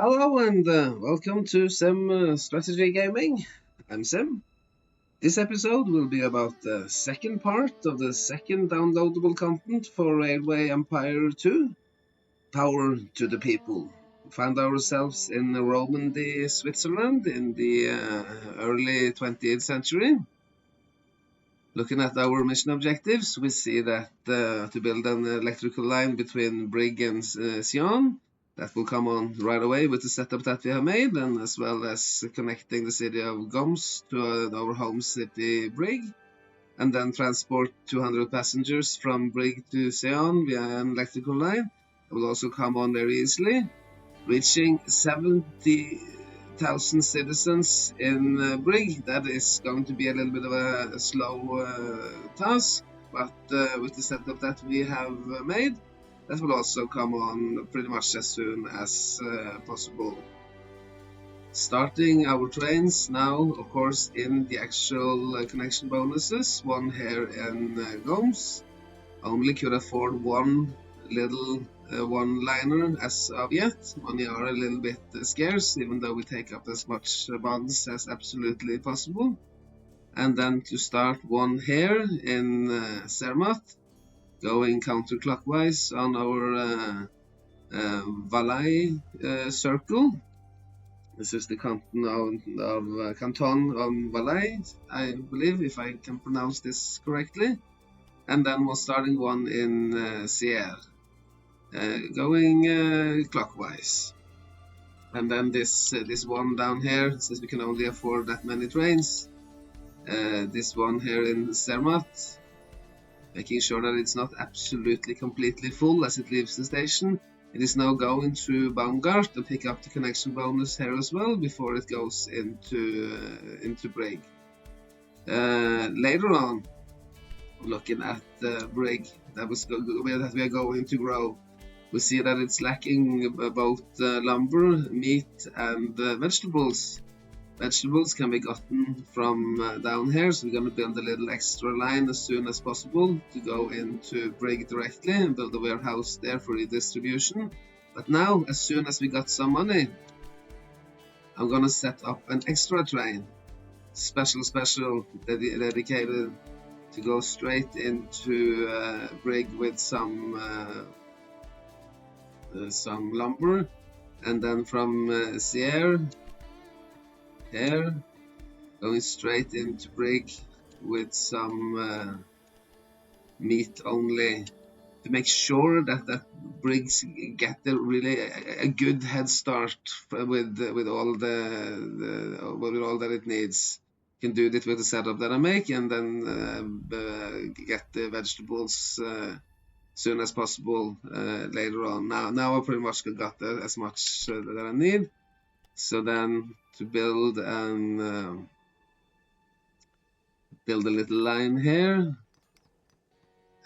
Hello and welcome to Sim Strategy Gaming. I'm Sim. This episode will be about the second part of the second downloadable content for Railway Empire 2, Power to the People. We found ourselves in Romandy, Switzerland in the early 20th century. Looking at our mission objectives, we see that to build an electrical line between Brig and Sion. That will come on right away with the setup that we have made, and as well as connecting the city of Goms to our home city Brig, and then transport 200 passengers from Brig to Sion via an electrical line. It will also come on very easily, reaching 70,000 citizens in Brig. That is going to be a little bit of a slow task, but with the setup that we have made, that will also come on pretty much as soon as possible. Starting our trains now, of course, in the actual connection bonuses. One here in Goms. Only could afford one little one-liner as of yet. Money are a little bit scarce, even though we take up as much bonds as absolutely possible. And then to start one here in Zermatt, going counterclockwise on our Valais circle. This is the canton of Canton of Valais, I believe, if I can pronounce this correctly. And then we're starting one in Sierre, going clockwise. And then this one down here, since we can only afford that many trains, this one here in Zermatt, making sure that it's not absolutely completely full as it leaves the station. It is now going through Baumgart to pick up the connection bonus here as well before it goes into Brig. Later on, looking at the Brig that we are going to grow, we see that it's lacking both lumber, meat, and vegetables. Vegetables can be gotten from down here, so we're going to build a little extra line as soon as possible to go into Brig directly and build a warehouse there for redistribution. But now, as soon as we got some money, I'm going to set up an extra train, special dedicated to go straight into Brig with some lumber, and then from Sierre here, going straight into Brig with some meat only, to make sure that Brigs get a good head start with all that it needs. You can do this with the setup that I make, and then get the vegetables soon as possible later on. Now I pretty much got as much that I need. So then to build a little line here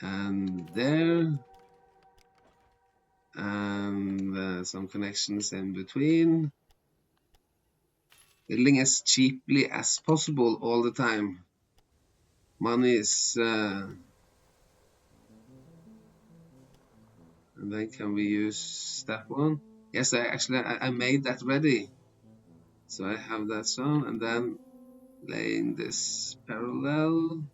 and there, and some connections in between. Building as cheaply as possible all the time. Money is and then can we use that one? Yes, I made that ready. So I have that on, and then laying this parallel.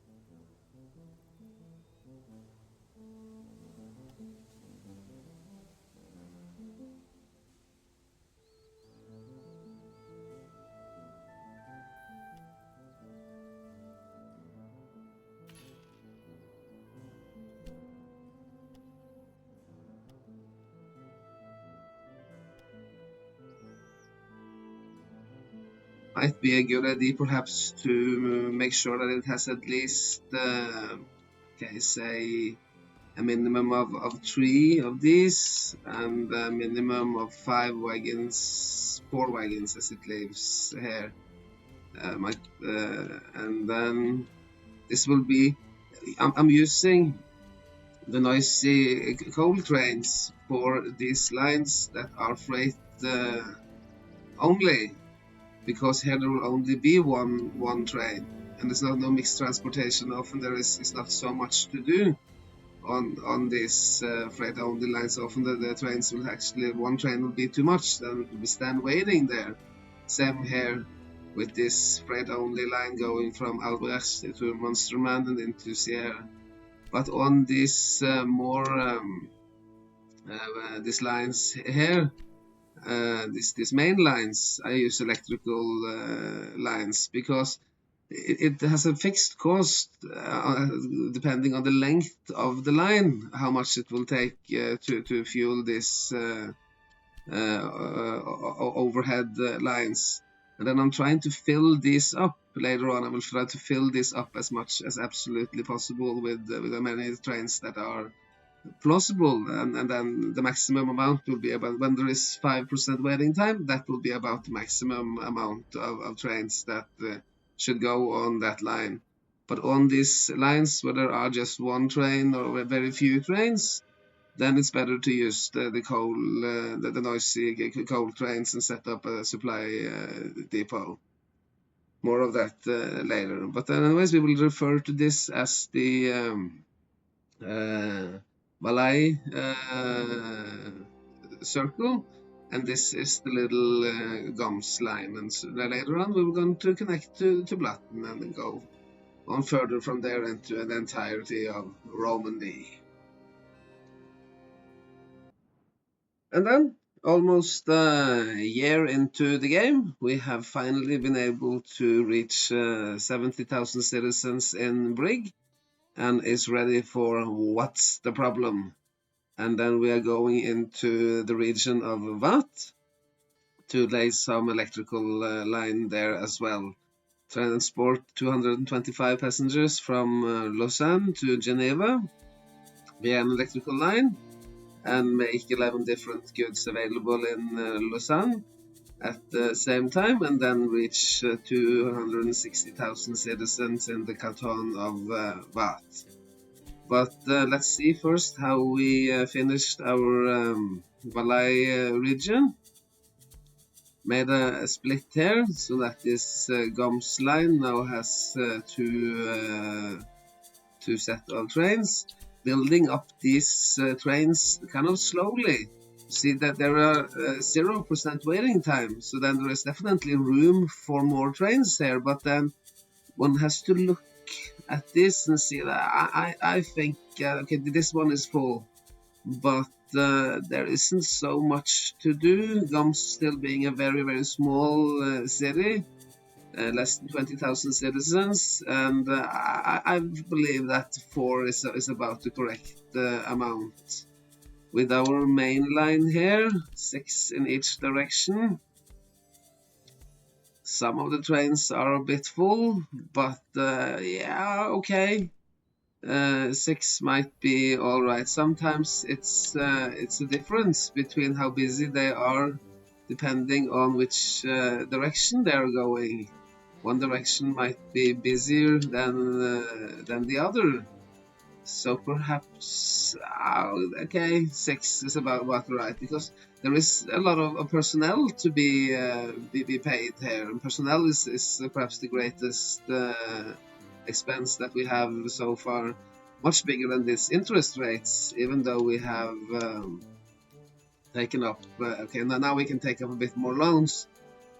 Might be a good idea perhaps to make sure that it has at least say a minimum of 3 of these, and a minimum of 4 wagons as it leaves here. And then this will be, I'm using the noisy coal trains for these lines that are freight only, because here there will only be one train, and there's no mixed transportation. Often there is not so much to do on this freight only lines. Often the trains will actually, one train will be too much, then we stand waiting there. Same here with this freight only line going from Albrecht to Monsterman and into Sierra. But on this these lines here, these main lines, I use electrical lines because it has a fixed cost depending on the length of the line, how much it will take to fuel this overhead lines. And then I'm trying to fill this up later on. I will try to fill this up as much as absolutely possible with the many trains that are plausible, and then the maximum amount will be about, when there is 5% waiting time, that will be about the maximum amount of trains that should go on that line. But on these lines where there are just one train or very few trains, then it's better to use the coal, the noisy coal trains and set up a supply depot. More of that later. But anyways, we will refer to this as the Malay circle, and this is the little Gums line, and so later on we're going to connect to Blatten and then go on further from there into the entirety of Romandy. And then, almost a year into the game, we have finally been able to reach 70,000 citizens in Brig, and is ready for What's the Problem? And then we are going into the region of Vat to lay some electrical line there as well. Transport 225 passengers from Lausanne to Geneva via an electrical line, and make 11 different goods available in Lausanne at the same time, and then reach 260,000 citizens in the canton of Vat. But let's see first how we finished our Valais region. Made a split here, so that this Gums line now has two set of trains. Building up these trains kind of slowly. See that there are 0% waiting time, so then there is definitely room for more trains here, but then one has to look at this and see that I think okay, this one is full, but there isn't so much to do. Gums still being a very small city, less than 20,000 citizens, and I believe that 4 is about the correct amount. With our main line here, 6 in each direction. Some of the trains are a bit full, but yeah, okay. 6 might be all right. Sometimes it's a difference between how busy they are, depending on which direction they are going. One direction might be busier than the other. So perhaps, okay, 6 is about right, because there is a lot of personnel to be paid here, and personnel is perhaps the greatest expense that we have so far, much bigger than this interest rates, even though we have taken up, okay, now we can take up a bit more loans,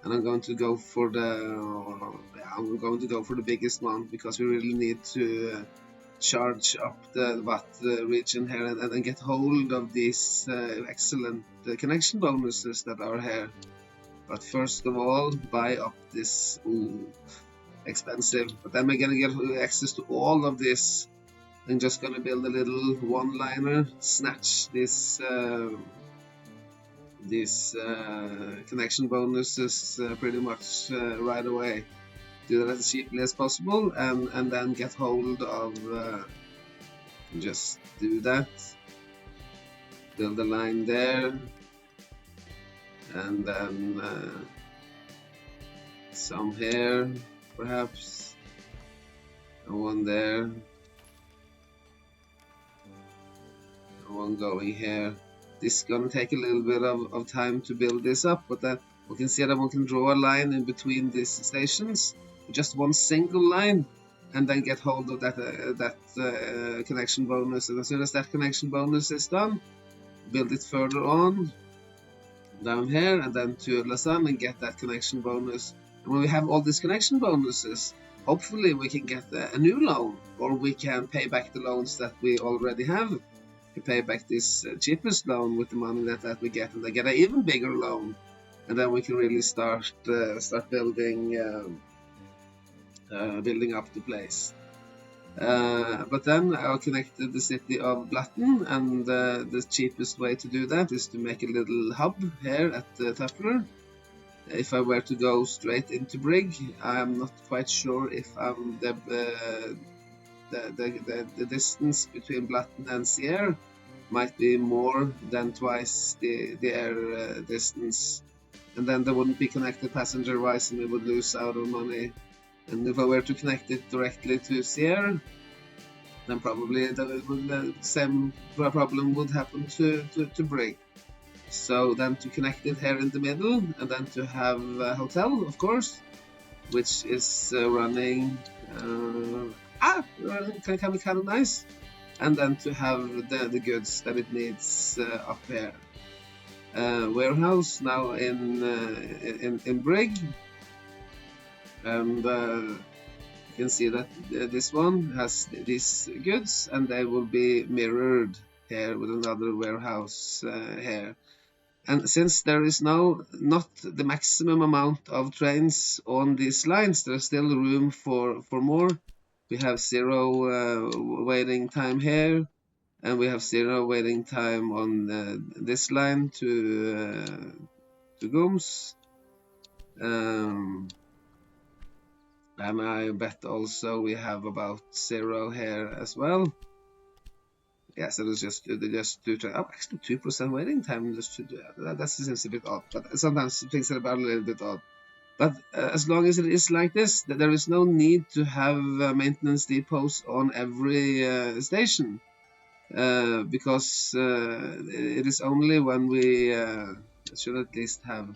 and I'm going to go for the biggest one, because we really need to charge up the Vat region here and get hold of these excellent connection bonuses that are here. But first of all, buy up this, expensive, but then we're gonna get access to all of this. I'm just gonna build a little one-liner, snatch this these connection bonuses pretty much right away. Do that as cheaply as possible, and then get hold of just do that. Build a line there, and then some here perhaps, and one there, and one going here. This is gonna take a little bit of time to build this up, but then we can see that one can draw a line in between these stations. Just one single line, and then get hold of that connection bonus. And as soon as that connection bonus is done, build it further on down here, and then to Lausanne and get that connection bonus. And when we have all these connection bonuses, hopefully we can get a new loan, or we can pay back the loans that we already have. We pay back this cheapest loan with the money that we get, and then get an even bigger loan, and then we can really start building up the place. But then I'll connect the city of Blatten, and the cheapest way to do that is to make a little hub here at Tafler. If I were to go straight into Brig, I'm not quite sure if the distance between Blatten and Sierre might be more than twice the air distance, and then they wouldn't be connected passenger-wise, and we would lose out on money. And if I were to connect it directly to Sierre, then probably the same problem would happen to Brig. So then to connect it here in the middle, and then to have a hotel, of course, which is running can be kind of nice, and then to have the goods that it needs up here. Warehouse now in Brig, and you can see that this one has these goods, and they will be mirrored here with another warehouse here. And since there is now not the maximum amount of trains on these lines, there's still room for more. We have 0 waiting time here, and we have 0 waiting time on this line to Gums. And I bet also we have about 0 here as well. Yeah, so there's just 2 actually 2% waiting time. That seems a bit odd, but sometimes things are about a little bit odd. But as long as it is like this, there is no need to have maintenance depots on every station, because it is only when we should at least have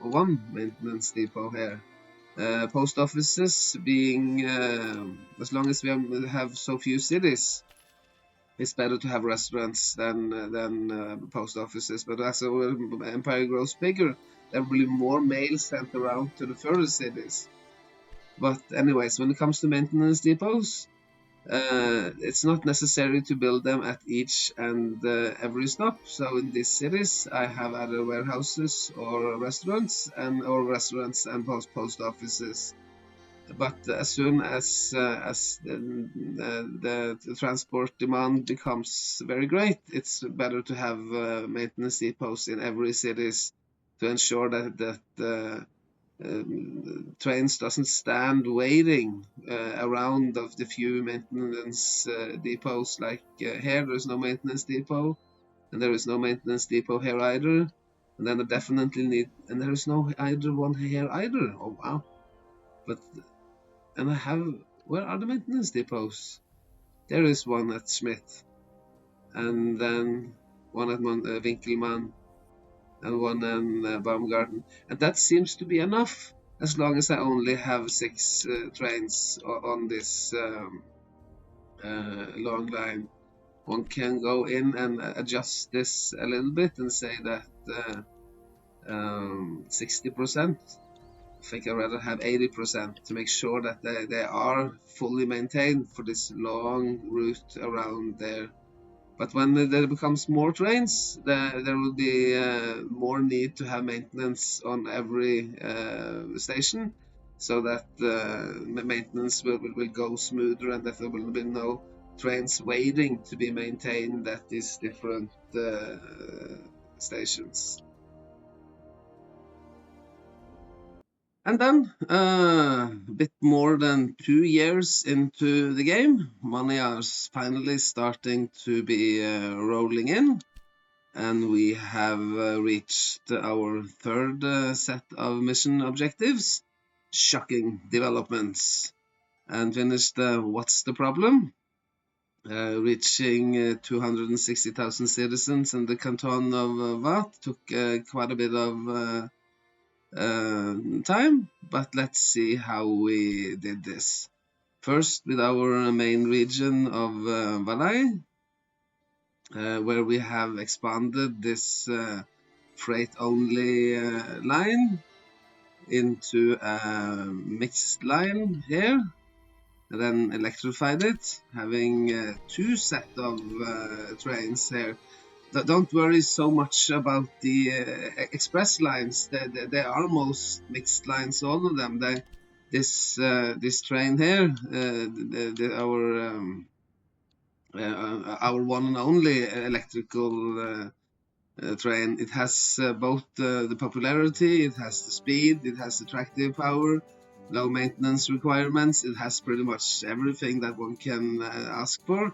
1 maintenance depot here. Post offices being, as long as we have so few cities, it's better to have restaurants than post offices. But as our empire grows bigger, there will be more mail sent around to the further cities. But anyways, when it comes to maintenance depots, it's not necessary to build them at each and every stop. So in these cities, I have either warehouses or restaurants, and post offices. But as soon as the transport demand becomes very great, it's better to have maintenance depots in every cities to ensure that trains doesn't stand waiting around of the few maintenance depots. Like here, there is no maintenance depot, and there is no maintenance depot here either. And then I definitely need, and there is no either one here either. Oh wow! But and I have, where are the maintenance depots? There is one at Schmidt, and then one at Winkelmann, and one in Baumgarten. And that seems to be enough, as long as I only have 6 trains on this long line. One can go in and adjust this a little bit and say that 60%. I think I'd rather have 80% to make sure that they are fully maintained for this long route around there. But when there becomes more trains, there will be more need to have maintenance on every station, so that maintenance will go smoother, and that there will be no trains waiting to be maintained at these different stations. And then, a bit more than 2 years into the game, money is finally starting to be rolling in, and we have reached our 3rd set of mission objectives, shocking developments, and finished what's the problem? Reaching 260,000 citizens in the canton of Vath took quite a bit of time, but let's see how we did this. First with our main region of Valais, where we have expanded this freight-only line into a mixed line here, and then electrified it, having two set of trains here. Don't worry so much about the express lines. They are most mixed lines, all of them. This train here, our one and only electrical train, it has both the popularity, it has the speed, it has attractive power, low maintenance requirements, it has pretty much everything that one can ask for.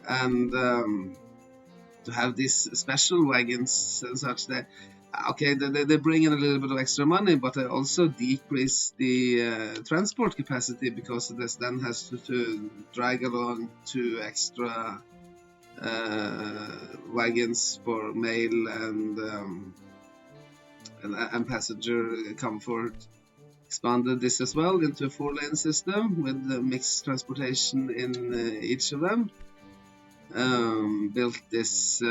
And to have these special wagons and such, that okay, they bring in a little bit of extra money, but they also decrease the transport capacity, because this then has to drag along two extra wagons for mail and passenger comfort. Expanded this as well into a 4-lane system with mixed transportation in each of them. Built this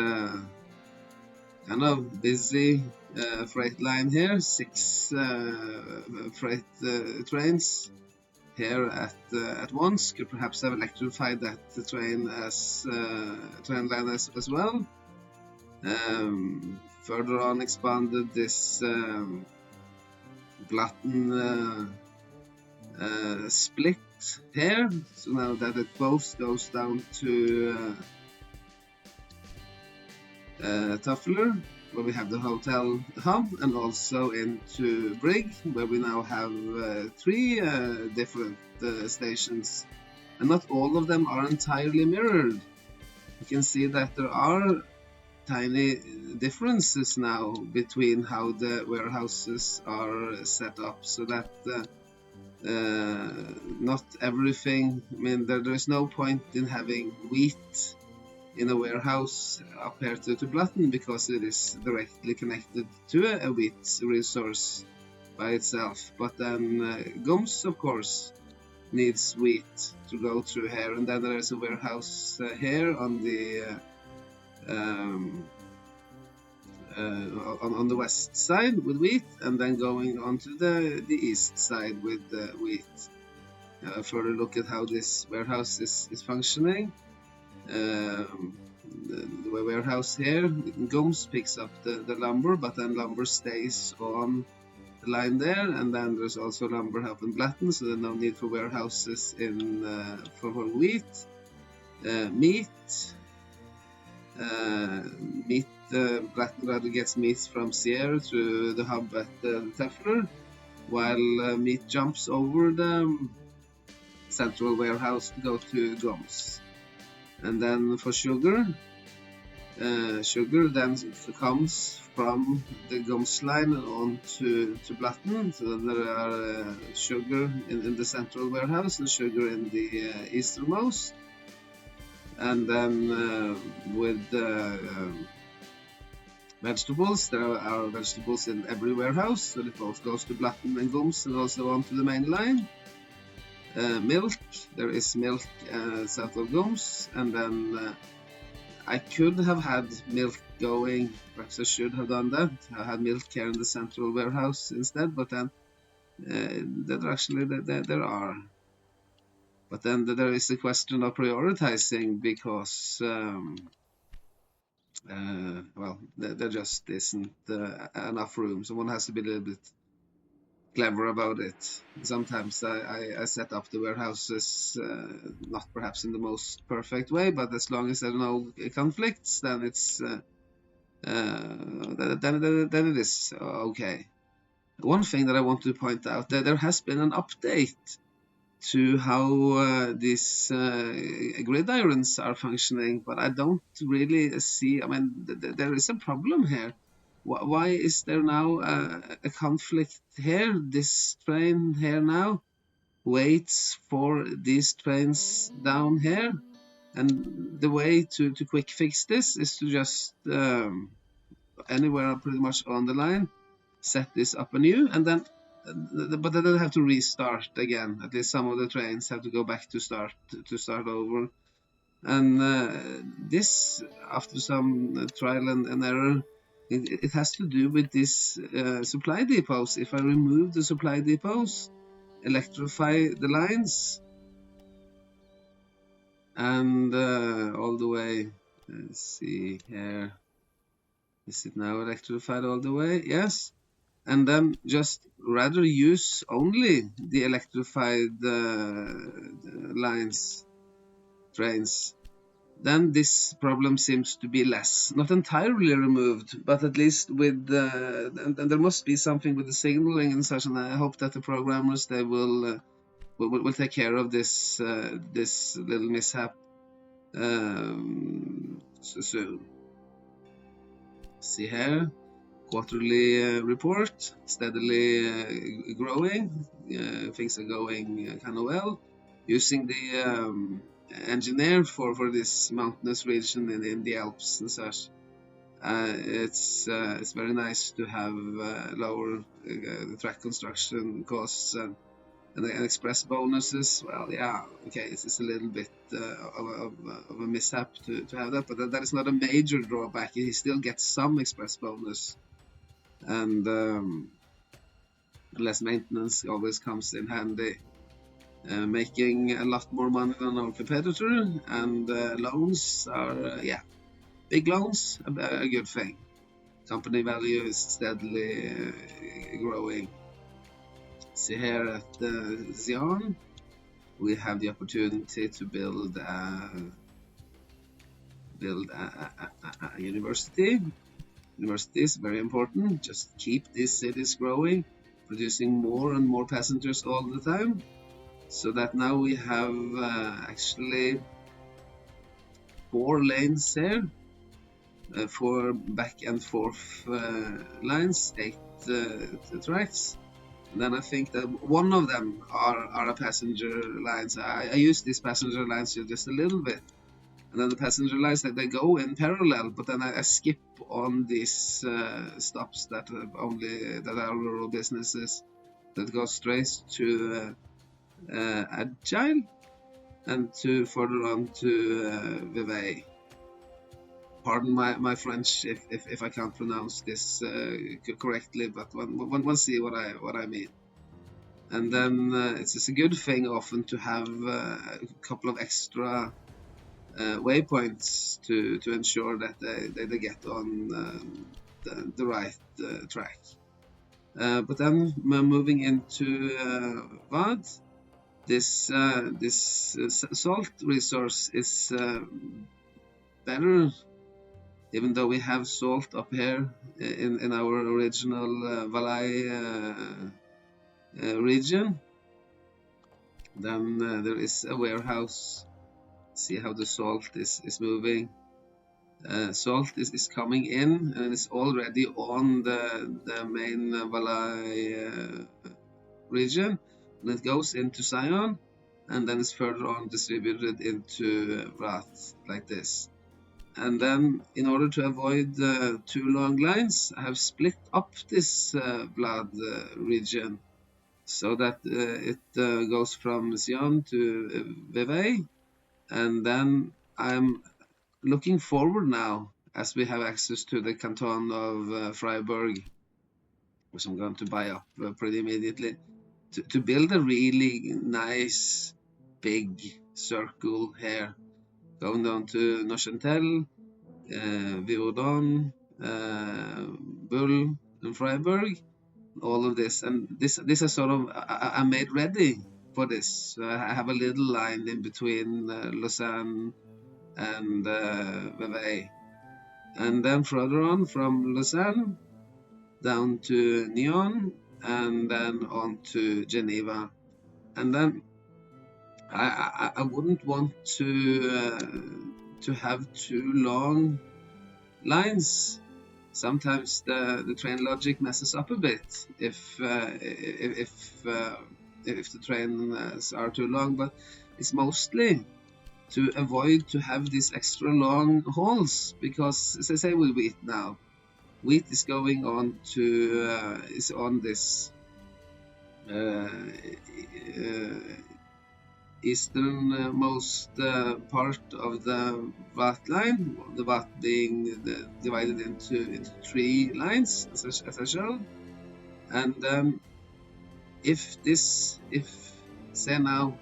kind of busy freight line here, 6 freight trains here at once. Could perhaps have electrified that train line as well. Further on, expanded this Glatten split here, so now that it both goes down to Tuffler, where we have the hotel hub, and also into Brig, where we now have 3 different stations, and not all of them are entirely mirrored. You can see that there are tiny differences now between how the warehouses are set up, so that not everything, I mean, there is no point in having wheat in a warehouse up here to Blatten, because it is directly connected to a wheat resource by itself. But then Gums, of course, needs wheat to go through here, and then there is a warehouse here on the on the west side with wheat, and then going onto the east side with wheat. Further look at how this warehouse is functioning. The warehouse here, Gums picks up the lumber, but then lumber stays on the line there, and then there's also lumber help in Blatten, so there's no need for warehouses in for wheat. Meat, Blatten rather gets meat from Sierra to the hub at Tefler, while meat jumps over the central warehouse to go to Gums. And then for sugar, sugar then comes from the Gums line on to Blatten, so there are sugar in the central warehouse and sugar in the easternmost. And then with vegetables, there are vegetables in every warehouse, so it both goes to Blatten and Gums and also onto the main line. Milk, there is milk south of Gums, and then I could have had milk going, perhaps I should have done that. I had milk here in the central warehouse instead, but then there are. But then there is a question of prioritizing, because well, there just isn't enough room, so one has to be a little bit clever about it. Sometimes I set up the warehouses not perhaps in the most perfect way, but as long as there are no conflicts, then it's then it is okay. One thing that I want to point out, that there has been an update to how these gridirons are functioning, but I don't really see, I mean, there is a problem here. Why is there now a conflict here? This train here now waits for these trains down here, and the way to quick fix this is to just anywhere pretty much on the line set this up anew, and then but then they have to restart again. At least some of the trains have to go back to start over. And this, after some trial and error, it has to do with this supply depots. If I remove the supply depots, electrify the lines, and all the way, let's see here, is it now electrified all the way? Yes. And then just rather use only the electrified trains, then this problem seems to be not entirely removed, but at least with and there must be something with the signaling and such, and I hope that the programmers, they will take care of this this little mishap soon. See here, quarterly report, steadily growing. Things are going kind of well. Using the engineer for this mountainous region in the Alps and such. It's very nice to have lower track construction costs and express bonuses. Well, yeah, okay, it's a little bit of a mishap to have that, but that is not a major drawback. He still gets some express bonus, and less maintenance always comes in handy. Making a lot more money than our competitor, and loans are, big loans, a good thing. Company value is steadily growing. See here at Xi'an, we have the opportunity to build a university. University is very important. Just keep these cities growing, producing more and more passengers all the time. So that now we have actually 4 lanes here, 4 back and forth lines, 8 tracks. And then I think that one of them are a passenger lines. I use these passenger lines just a little bit, and then the passenger lines they go in parallel, but then I skip on these stops that are rural businesses that go straight to Agile and to further on to Vevey. Pardon my French if I can't pronounce this correctly, but one see what I mean. And then it's just a good thing often to have a couple of extra waypoints to ensure that they get on the right track. But then moving into Vad, this salt resource is better, even though we have salt up here in our original Valais region. Then there is a warehouse. See how the salt is moving. Salt is coming in and it's already on the main Valais region. And it goes into Sion, and then it's further on distributed into Vrath like this. And then, in order to avoid 2 long lines, I have split up this Vlad region so that it goes from Sion to Vevey. And then I'm looking forward now, as we have access to the canton of Freiburg, which I'm going to buy up pretty immediately, to build a really nice big circle here, going down to Neuchâtel, Virodon, Bull, and Freiburg, all of this. And this is sort of, I made ready for this. I have a little line in between Lausanne and Vevey. And then further on from Lausanne down to Nyon, and then on to Geneva. And then I wouldn't want to have 2 long lines. Sometimes the train logic messes up a bit if the trains are too long, but it's mostly to avoid to have these extra long hauls, because as I say with wheat now, wheat is going on to is on this uh, easternmost part of the VAT line, the VAT being divided into three lines, as I showed. And if say now,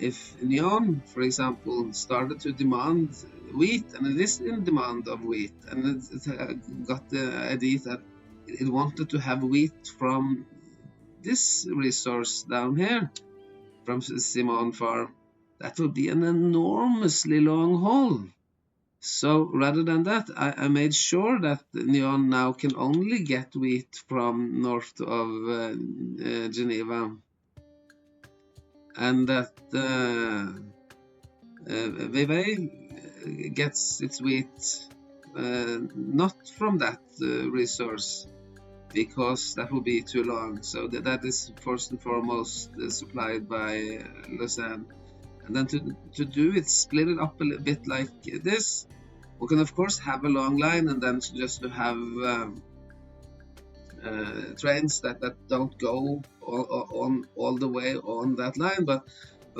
if Neon, for example, started to demand wheat, and it is in demand of wheat, and it got the idea that it wanted to have wheat from this resource down here, from Simon Farm, that would be an enormously long haul. So rather than that, I made sure that Neon now can only get wheat from north of Geneva, and that Vevey gets its wheat not from that resource, because that would be too long. So that is first and foremost supplied by Lausanne. And then to do it, split it up a little bit like this. We can of course have a long line, and then just to have trains that don't go all the way on that line, but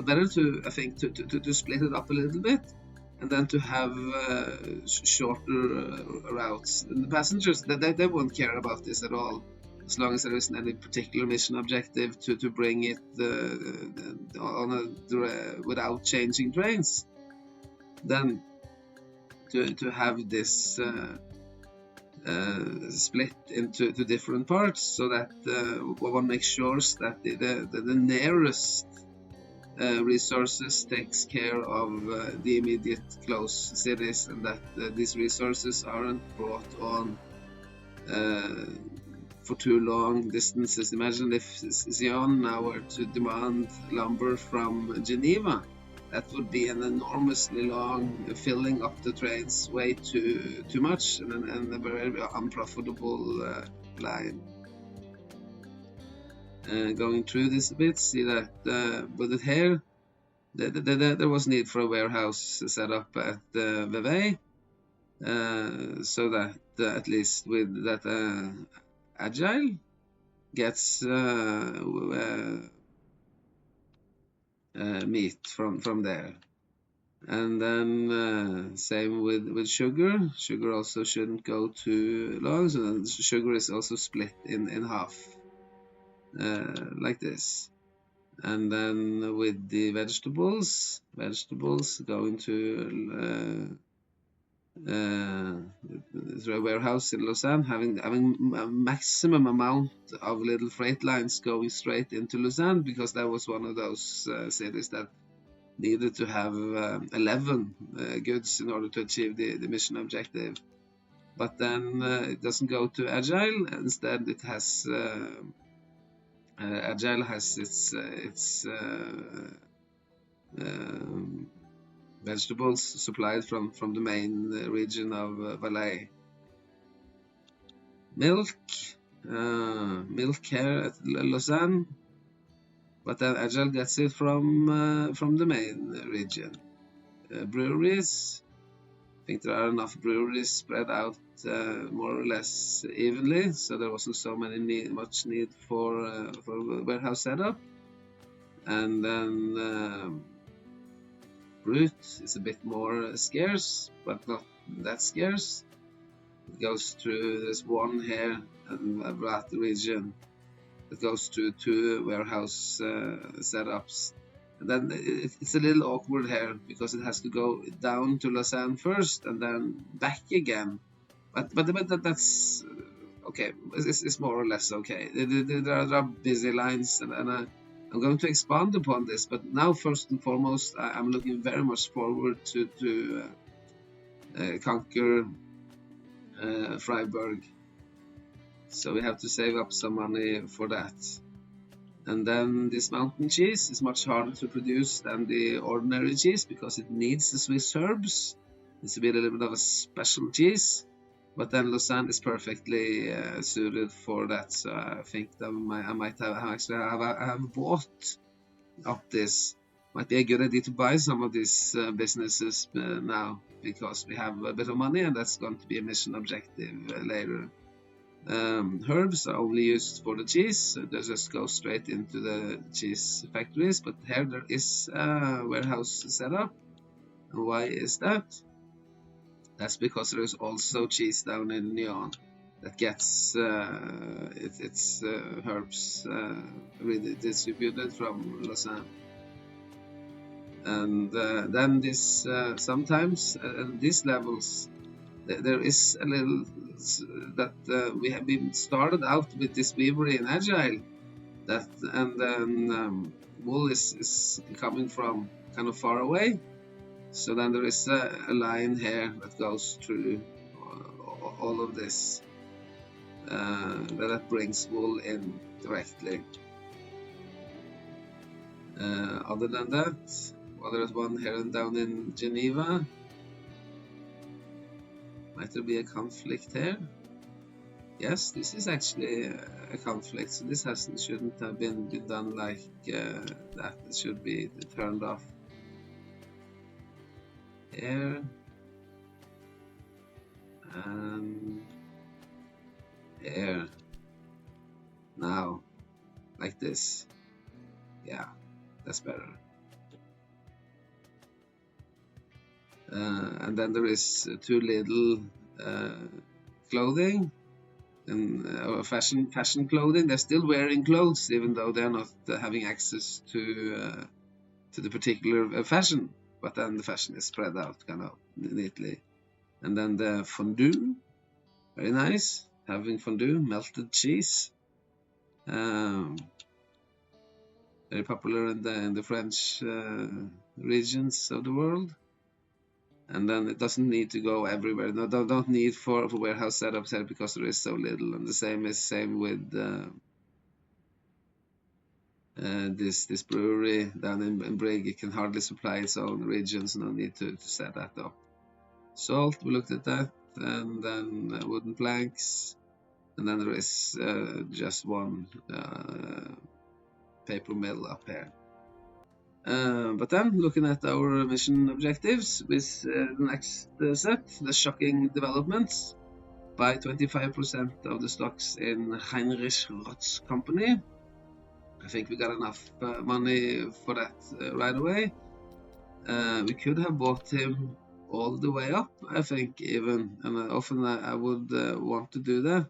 better to, I think, to split it up a little bit, and then to have shorter routes. And the passengers, they won't care about this at all, as long as there isn't any particular mission objective to bring it without changing trains. Then to have this split into different parts, so that one makes sure that the nearest resources takes care of the immediate close cities, and that these resources aren't brought on for too long distances. Imagine if Sion now were to demand lumber from Geneva. That would be an enormously long, filling up the trains way too much, and a very unprofitable line. Going through this a bit, see that with it here, there was need for a warehouse set up at Vevey, so that at least with that Agile gets meat from there. And then same with sugar. Sugar also shouldn't go too long, so then sugar is also split in half, like this. And then with the vegetables going to a warehouse in Lausanne, having a maximum amount of little freight lines going straight into Lausanne, because that was one of those cities that needed to have 11 goods in order to achieve the mission objective. But then it doesn't go to Agile. Instead, it has Agile has its vegetables supplied from the main region of Valais. Milk here at Lausanne, but then Agile gets it from the main region. Breweries, I think there are enough breweries spread out more or less evenly, so there wasn't so much need for warehouse setup. And then fruit is a bit more scarce, but not that scarce. It goes through this one here in Brat region. It goes through two warehouse setups. And then it's a little awkward here, because it has to go down to Lausanne first and then back again. But that's okay. It's more or less okay. There are busy lines, and I'm going to expand upon this. But now, first and foremost, I'm looking very much forward to conquer Freiburg. So we have to save up some money for that. And then this mountain cheese is much harder to produce than the ordinary cheese, because it needs the Swiss herbs. It needs to be a little bit of a special cheese. But then Lausanne is perfectly suited for that. So I think that I might have bought up this. Might be a good idea to buy some of these businesses now, because we have a bit of money, and that's going to be a mission objective later. Herbs are only used for the cheese, so they just go straight into the cheese factories. But here there is a warehouse set up. And why is that? That's because there is also cheese down in Nyon that gets its herbs really distributed from Lausanne. And then this sometimes at these levels there is a little that we have been started out with this weavery and agile that, and then wool is coming from kind of far away. So then there is a line here that goes through all of this that brings wool in directly. Other than that, well, there's one here and down in Geneva. Might there be a conflict here? Yes, this is actually a conflict, so this shouldn't have been done like that. It should be turned off here and here. Now, like this. Yeah, that's better. And then there is too little clothing and fashion clothing. They're still wearing clothes even though they're not having access to the particular fashion. But then the fashion is spread out kind of neatly. And then the fondue, very nice. Having fondue, melted cheese. Very popular in the French regions of the world. And then it doesn't need to go everywhere. No, don't need for warehouse setups here because there is so little. And the same with this brewery down in Brig. It can hardly supply its own regions. No need to set that up. Salt, we looked at that, and then wooden planks, and then there is just one paper mill up here. But then, looking at our mission objectives with the next set, the shocking developments. Buy 25% of the stocks in Heinrich Roth's company. I think we got enough money for that right away. We could have bought him all the way up, I think, even, and often I would want to do that.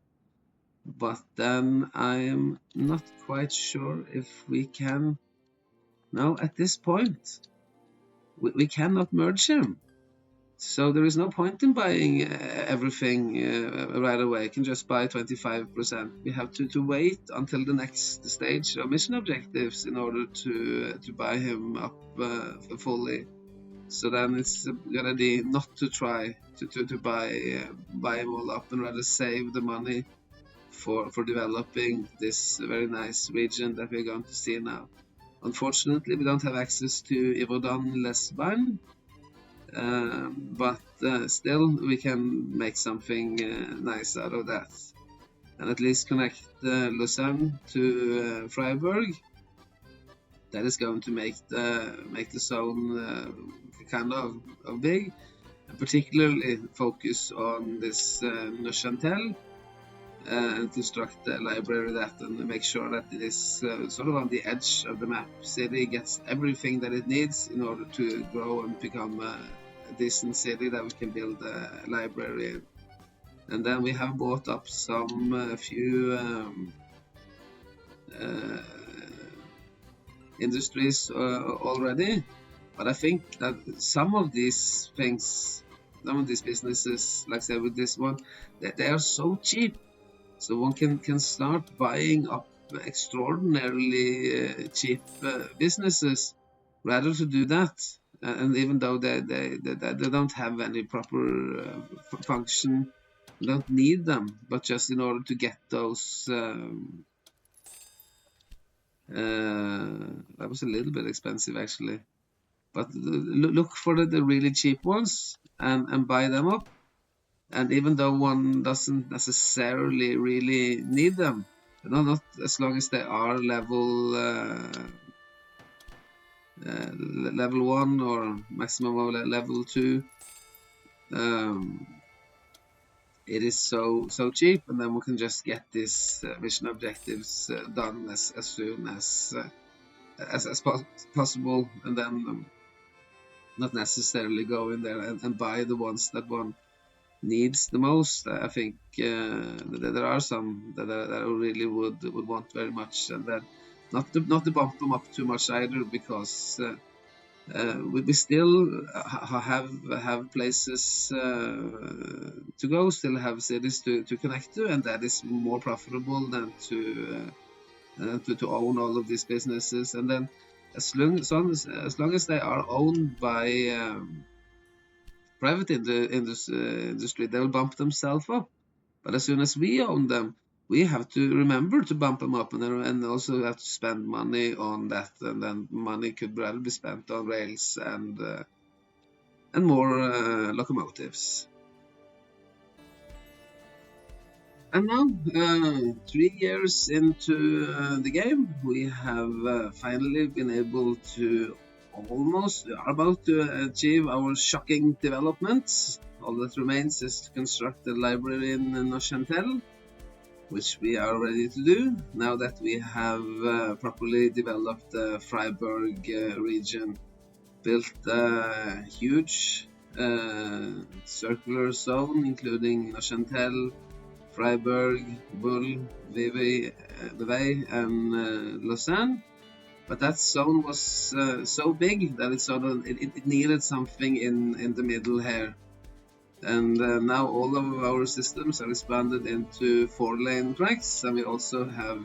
But then I'm not quite sure if we can. No, at this point, we cannot merge him. So there is no point in buying everything right away. You can just buy 25%. We have to wait until the next stage of mission objectives in order to buy him up fully. So then it's a good idea not to try to buy him all up and rather save the money for developing this very nice region that we're going to see now. Unfortunately, we don't have access to Yverdon-les-Bains, but still we can make something nice out of that, and at least connect Lausanne to Freiburg. That is going to make the zone kind of big, and particularly focus on this Neuchâtel and construct a library that and make sure that it is sort of on the edge of the map. City gets everything that it needs in order to grow and become a decent city that we can build a library in. And then we have bought up some few industries already, but I think that some of these businesses, like I said with this one, they are so cheap. So one can start buying up extraordinarily cheap businesses rather to do that. And even though they don't have any proper function, don't need them, but just in order to get those. That was a little bit expensive actually. But look for the really cheap ones and buy them up. And even though one doesn't necessarily really need them, not as long as they are level 1 or maximum of level 2, it is so cheap, and then we can just get these mission objectives done as soon as possible, and then not necessarily go in there and buy the ones that one needs the most. I think there are some that I really would want very much, and then not to bump them up too much either, because we still have places to go, still have cities to connect to, and that is more profitable than to own all of these businesses. And then as long as they are owned by private industry, they will bump themselves up. But as soon as we own them, we have to remember to bump them up, and also have to spend money on that, and then money could rather be spent on rails and more locomotives. And now, 3 years into the game, we have finally been able to are about to achieve our shocking developments. All that remains is to construct a library in Neuchâtel, which we are ready to do now that we have properly developed the Freiburg region, built a huge circular zone including Neuchâtel, Freiburg, Bull, Vevey, and Lausanne. But that zone was so big that it needed something in the middle here. And now all of our systems are expanded into 4-lane tracks, and we also have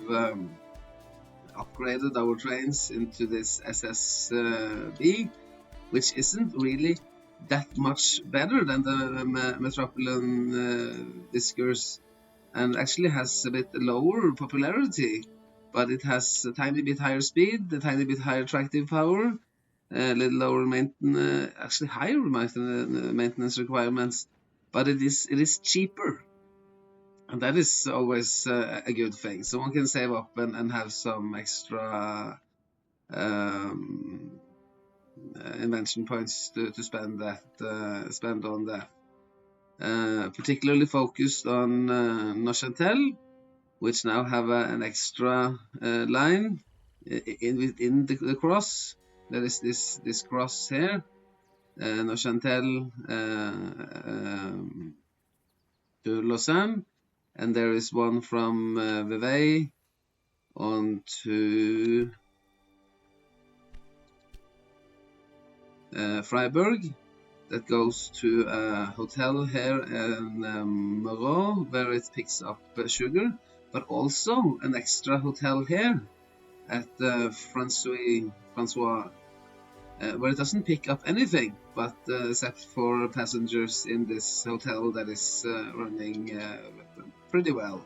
upgraded our trains into this SSB, which isn't really that much better than the Metropolitan Discourse, and actually has a bit lower popularity, but it has a tiny bit higher speed, a tiny bit higher tractive power, a little lower maintenance, actually higher maintenance requirements, but it is cheaper, and that is always a good thing. So one can save up and have some extra invention points to spend on that. Particularly focused on Neuchâtel, which now have an extra line within the cross. There is this cross here, Neuchâtel to Lausanne, and there is one from Vevey on to Freiburg, that goes to a hotel here in Moreau, where it picks up sugar, but also an extra hotel here at Francois, where it doesn't pick up anything, but except for passengers in this hotel that is running pretty well.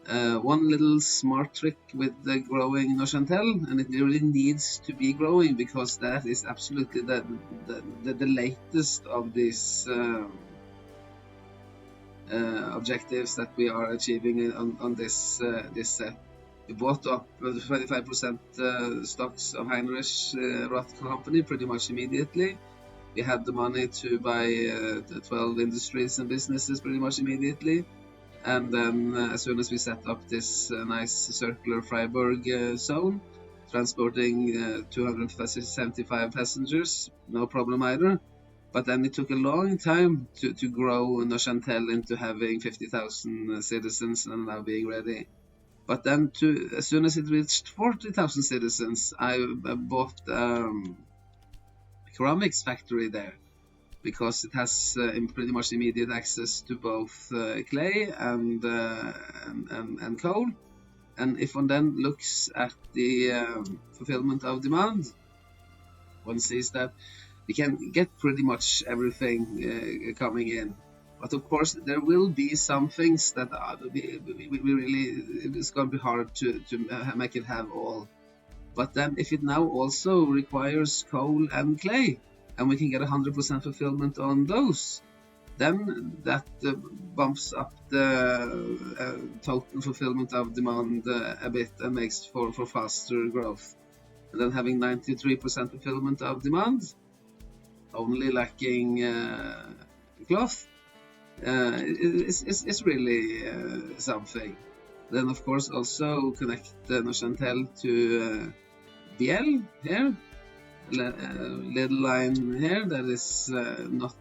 One little smart trick with the growing Neuchâtel, and it really needs to be growing, because that is absolutely the latest of these objectives that we are achieving on this set. We bought up 25% stocks of Heinrich Roth Company pretty much immediately. We had the money to buy 12 industries and businesses pretty much immediately. And then as soon as we set up this nice circular Freiburg zone, transporting 275 passengers, no problem either. But then it took a long time to grow Neuchâtel into having 50,000 citizens and now being ready. But then as soon as it reached 40,000 citizens, I bought ceramics factory there, because it has pretty much immediate access to both clay and coal. And if one then looks at the fulfillment of demand, one sees that we can get pretty much everything coming in. But of course, there will be some things that we really, it's going to be hard to make it have all. But then if it now also requires coal and clay, and we can get 100% fulfillment on those, then that bumps up the total fulfillment of demand a bit and makes for faster growth. And then having 93% fulfillment of demand, only lacking cloth, It's really something. Then of course also connect Neuchâtel to Biel here, little line here that is not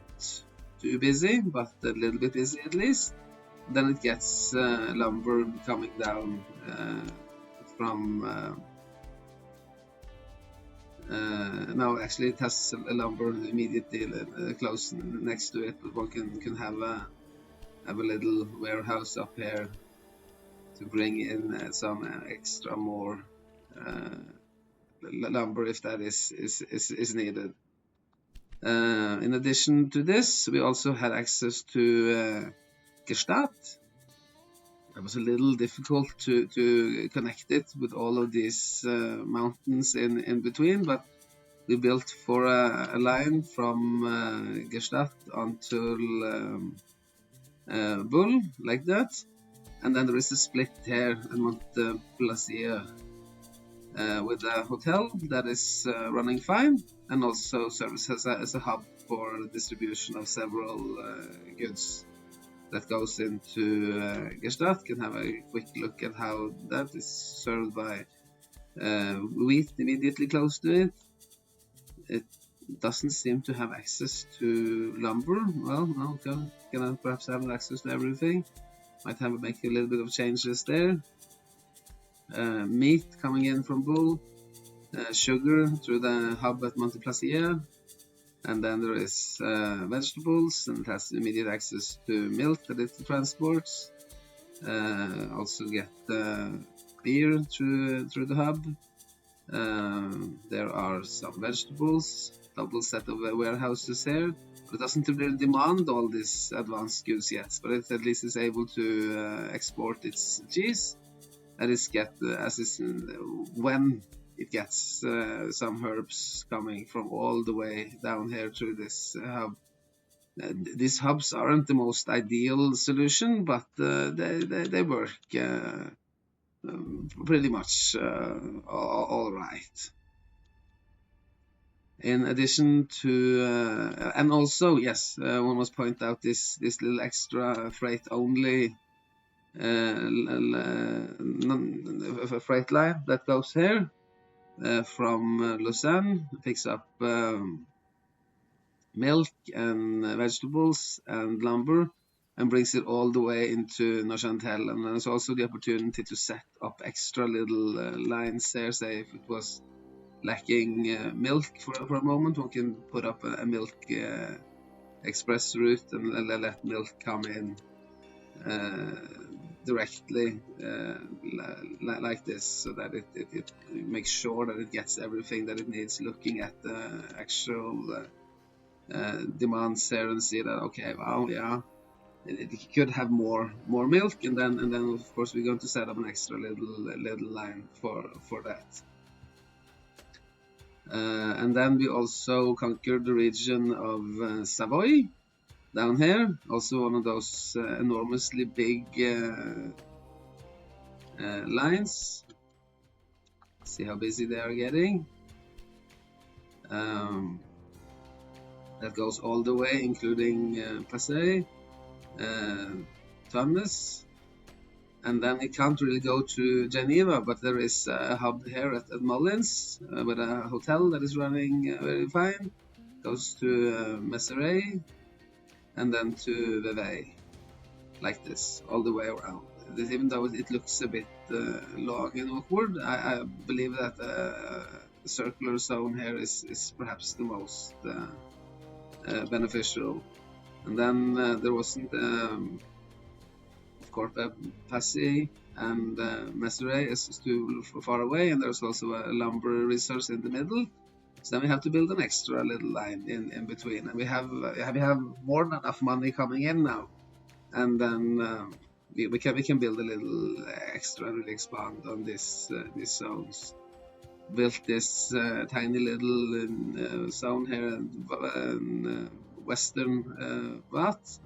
too busy, but a little bit busy at least. Then it gets lumber coming down from no, actually it has a lumber immediately close next to it, but one can have a little warehouse up here to bring in some extra more lumber if that is needed. In addition to this, we also had access to Gstaad. It was a little difficult to connect it with all of these mountains in between, but we built for a line from Gstaad until Bull, like that. And then there is a split here at Montplaisir with a hotel that is running fine, and also serves as a hub for distribution of several goods that goes into Gstaad. Can have a quick look at how that is served by wheat immediately close to it. It doesn't seem to have access to lumber. Well, no, can I perhaps have access to everything? Might have to make a little bit of changes there. Meat coming in from Bull, sugar through the hub at Montplaisir, and then there is vegetables, and it has immediate access to milk that it transports. Also get beer through the hub. There are some vegetables, double set of warehouses here. But it doesn't really demand all these advanced goods yet, but it at least is able to export its cheese. That is when it gets some herbs coming from all the way down here through this hub. These hubs aren't the most ideal solution, but they work pretty much all right. In addition to, and also, yes, one must point out this little extra freight only freight line that goes here from Lausanne, picks up milk and vegetables and lumber, and brings it all the way into Neuchâtel. And there's also the opportunity to set up extra little lines there, say if it was lacking milk for a moment, one can put up a milk express route and let milk come in directly like this, so that it makes sure that it gets everything that it needs, looking at the actual demands there and see that, okay, well, yeah, it could have more milk, and then of course we're going to set up an extra little line for that. And then we also conquered the region of Savoy down here, also one of those enormously big lines. See how busy they are getting. That goes all the way, including Passy, Thomas. And then it can't really go to Geneva, but there is a hub here at Mullins with a hotel that is running very fine. Goes to Messeray and then to Vevey, like this, all the way around. Even though it looks a bit long and awkward, I believe that the circular zone here is perhaps the most beneficial. And then there wasn't Passy and Messeray is too far away, and there's also a lumber resource in the middle. So then we have to build an extra little line in between, and we have more than enough money coming in now, and then we can build a little extra and really expand on these zones. Built this tiny little zone here in western Vath.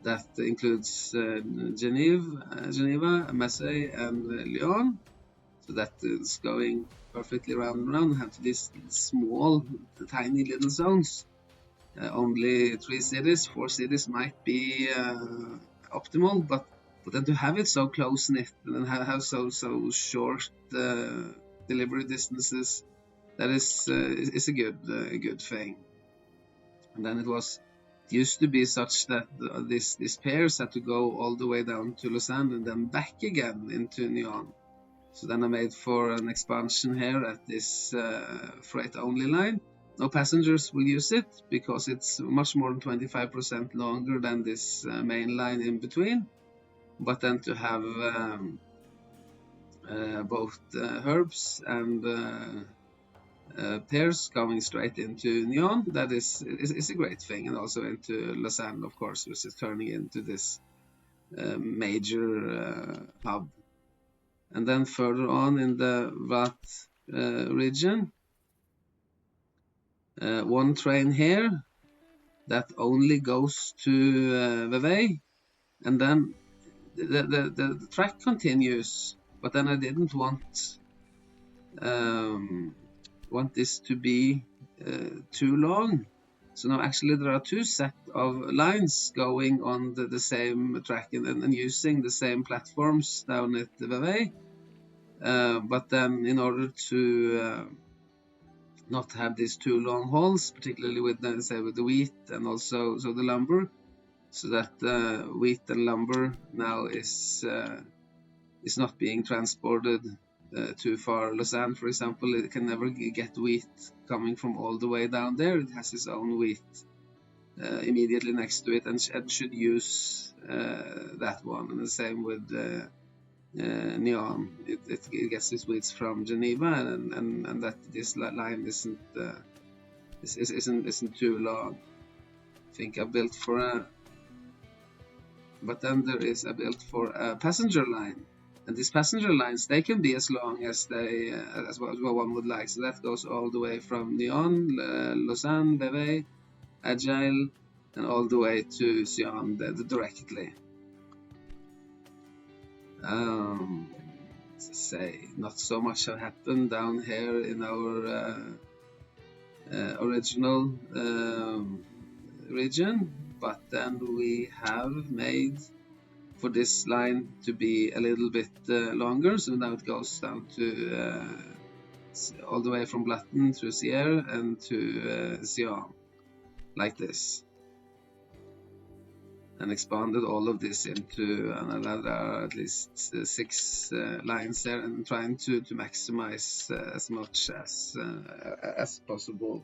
That includes Geneva, Marseille, and Lyon. So that is going perfectly round and round. Have these small, tiny little zones. only 3 cities, 4 cities might be optimal, but then to have it so close knit and have so short delivery distances, that is a good thing. And then it used to be such that these pairs had to go all the way down to Lausanne and then back again into Nyon. So then I made for an expansion here at this freight only line. No passengers will use it because it's much more than 25% longer than this main line in between. But then to have both herbs and pairs going straight into Nyon, that is a great thing, and also into Lausanne, of course, which is turning into this major hub. And then further on in the Vat region, one train here that only goes to Vevey, and then the track continues, but then I didn't want this to be too long. So now actually there are 2 sets of lines going on the same track and using the same platforms down at the Vevey. But then in order to not have these 2 long hauls, particularly with the wheat and also the lumber, so that wheat and lumber now is not being transported too far. Lausanne, for example, it can never get wheat coming from all the way down there. It has its own wheat immediately next to it, and should use that one. And the same with Nyon. It gets its wheats from Geneva, and that this line isn't too long. I think I built for a, but then there is a built for a passenger line. And these passenger lines, they can be as long as as one would like. So that goes all the way from Nyon, Lausanne, Vevey, Agile, and all the way to Sion directly. Not so much have happened down here in our original region, but then we have made for this line to be a little bit longer, so now it goes down to all the way from Blatten through Sierre and to Sion, like this, and expanded all of this into another at least 6 lines there, and trying to maximize as much as possible.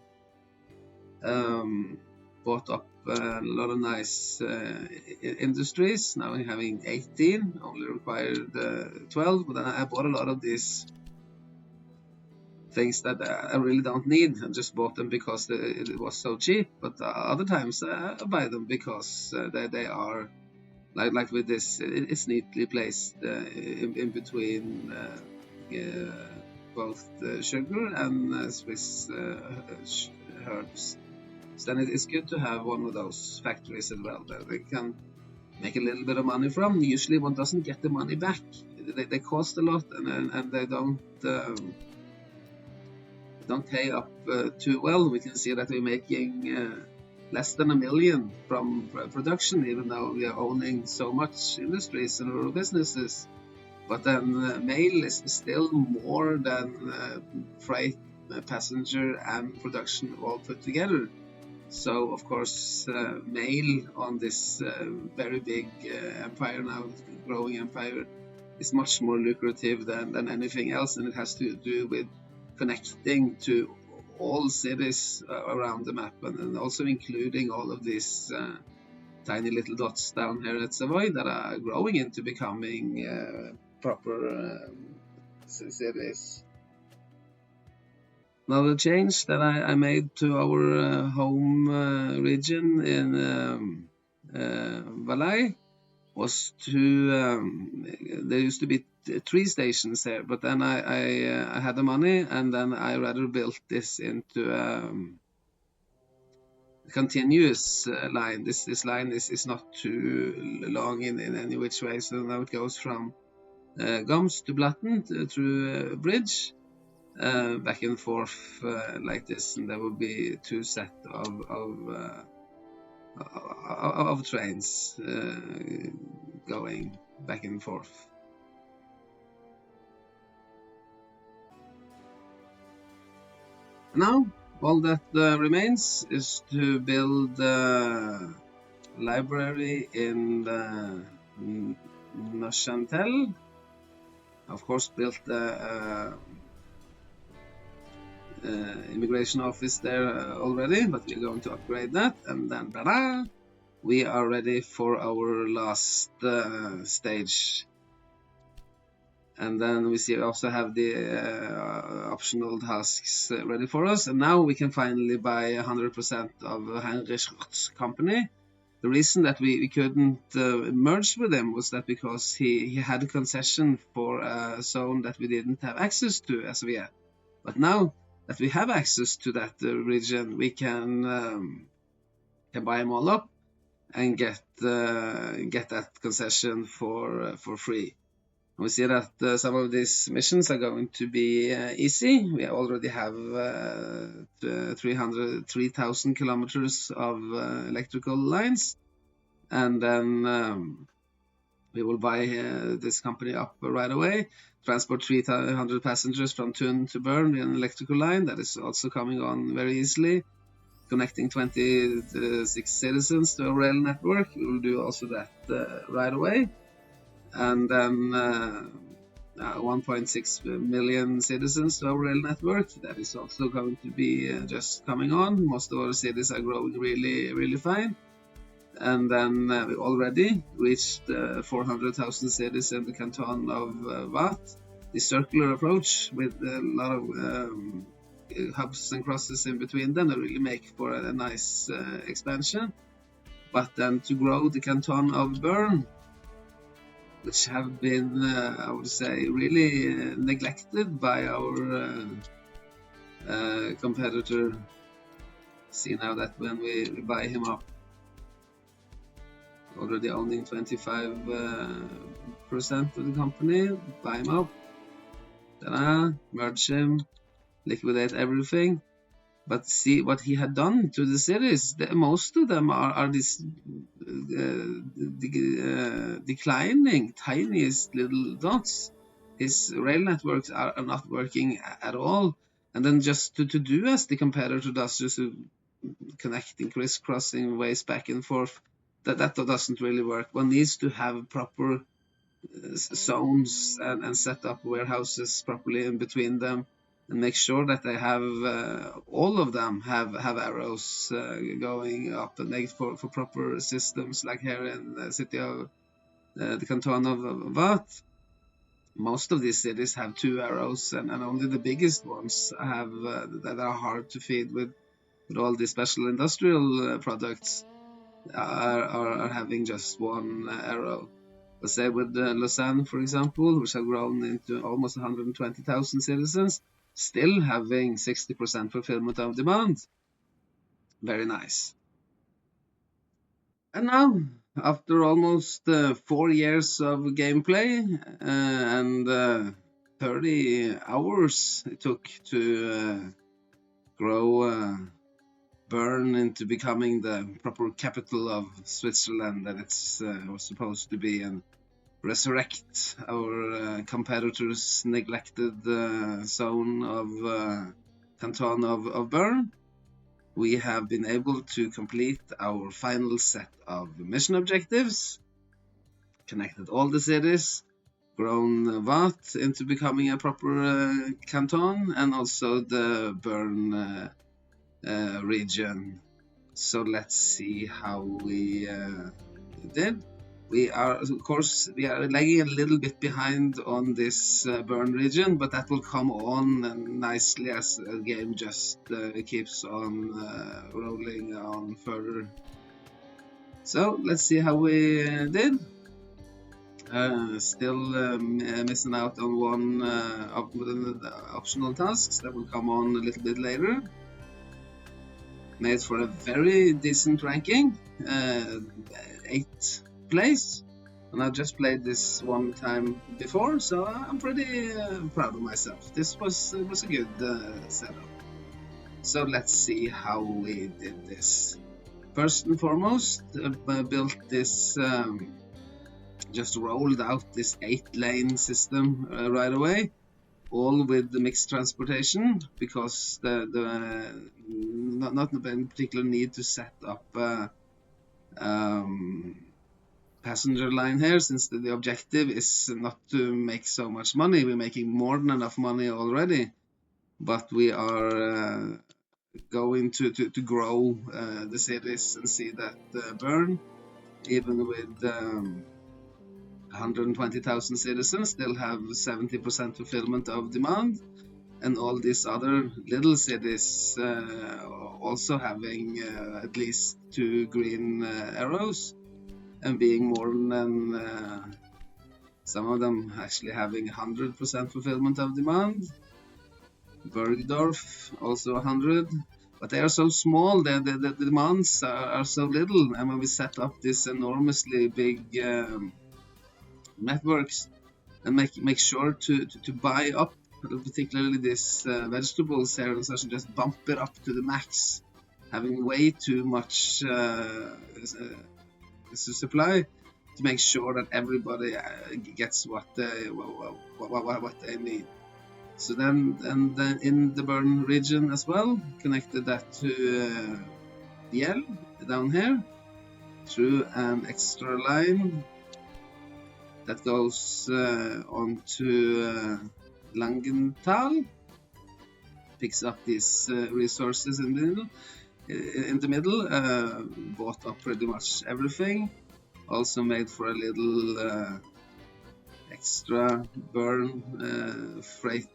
Bought up a lot of nice industries. Now we're having 18, only required 12, but then I bought a lot of these things that I really don't need. I just bought them because it was so cheap, but other times I buy them because they are like with this, it's neatly placed in between both sugar and Swiss herbs. So then it's good to have one of those factories as well that they can make a little bit of money from. Usually one doesn't get the money back. They cost a lot, and they don't pay up too well. We can see that we're making less than $1 million from production, even though we are owning so much industries and rural businesses. But then mail is still more than freight, passenger, and production all put together. So of course mail on this very big empire now, growing empire, is much more lucrative than anything else, and it has to do with connecting to all cities around the map, and also including all of these tiny little dots down here at Savoy that are growing into becoming proper cities. Another change that I made to our home region in Valais was to there used to be 3 stations here, but then I had the money, and then I rather built this into a continuous line. This line is not too long in any which way, so now it goes from Gums to Blatten through bridge, back and forth like this, and there will be two set of trains going back and forth. Now, all that remains is to build a library in Neuchâtel. Of course, built the immigration office there already, but we're going to upgrade that, and then ta-da, we are ready for our last stage. And then we also have the optional tasks ready for us, and now we can finally buy 100% of Heinrich Roth's company. The reason that we couldn't merge with him was that because he had a concession for a zone that we didn't have access to as of yet. But now that we have access to that region, we can buy them all up and get that concession for free. We see that some of these missions are going to be easy. We already have 3,000 kilometers of electrical lines, and then we will buy this company up right away. Transport 300 passengers from Thun to Bern in an electrical line. That is also coming on very easily. Connecting 26 citizens to a rail network. We will do also that right away. And then 1.6 million citizens to our rail network. That is also going to be just coming on. Most of our cities are growing really, really fine. And then we already reached 400,000 cities in the canton of Waadt. The circular approach with a lot of hubs and crosses in between them that really make for a nice expansion. But then to grow the canton of Bern, which have been, I would say, really neglected by our competitor. See now that when we buy him up, already owning 25% of the company, buy him up, merge him, liquidate everything. But see what he had done to the cities. Most of them are this declining, tiniest little dots. His rail networks are not working at all. And then just to do as the competitor does, just connecting, crisscrossing ways back and forth, that doesn't really work. One needs to have proper zones and set up warehouses properly in between them. And make sure that they have all of them have arrows going up and make for proper systems, like here in the city of the canton of Waadt. Most of these cities have 2 arrows, and only the biggest ones have that are hard to feed with all the special industrial products are having just 1 arrow. Let's say with Lausanne, for example, which have grown into almost 120,000 citizens, still having 60% fulfillment of demand. Very nice. And now, after almost 4 years of gameplay and 30 hours it took to grow Bern into becoming the proper capital of Switzerland that it's was supposed to be, and resurrect our competitors' neglected zone of canton of Bern, we have been able to complete our final set of mission objectives, connected all the cities, grown Waadt into becoming a proper canton, and also the Bern region. So let's see how we did. We are, of course, lagging a little bit behind on this Bern region, but that will come on nicely as the game just keeps on rolling on further. So let's see how we did. Still missing out on one optional tasks that will come on a little bit later. Made for a very decent ranking, 8th place. And I've just played this one time before, so I'm pretty proud of myself. This was a good setup. So let's see how we did this. First and foremost, I built this, just rolled out this 8-lane system right away, all with the mixed transportation, because not in particular need to set up passenger line here, since the objective is not to make so much money. We're making more than enough money already, but we are going to grow the cities and see that burn, even with 120,000 citizens, still have 70% fulfillment of demand, and all these other little cities also having at least 2 green arrows, and being more than some of them actually having 100% fulfillment of demand. Bergdorf also 100, but they are so small, the demands are so little, and when we set up this enormously big networks and make sure to buy up particularly these vegetables here, so just bump it up to the max, having way too much supply, to make sure that everybody gets what they need. So then, and then in the Bern region as well, connected that to Biel down here through an extra line that goes on to Langenthal, picks up these resources in the middle, bought up pretty much everything. Also made for a little extra burn freight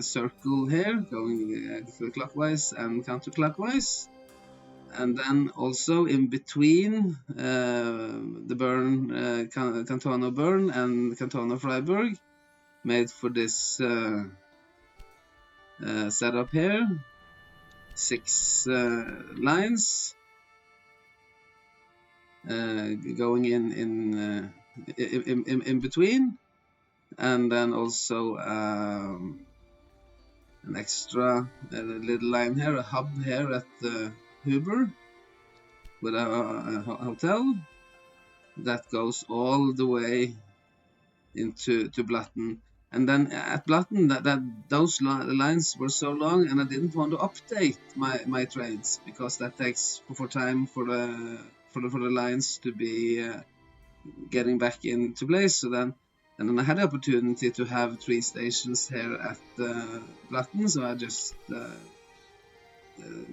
circle here, going clockwise and counterclockwise. And then also in between the Bern, Canton of Bern and Canton of Freiburg, made for this setup here, 6 lines going in between, and then also an extra little line here, a hub here at Huber with a hotel that goes all the way into Blatten. And then at Blatten, those lines were so long, and I didn't want to update my trains, because that takes for time for the lines to be getting back into place. So then, and then I had the opportunity to have 3 stations here at Blatten, so I just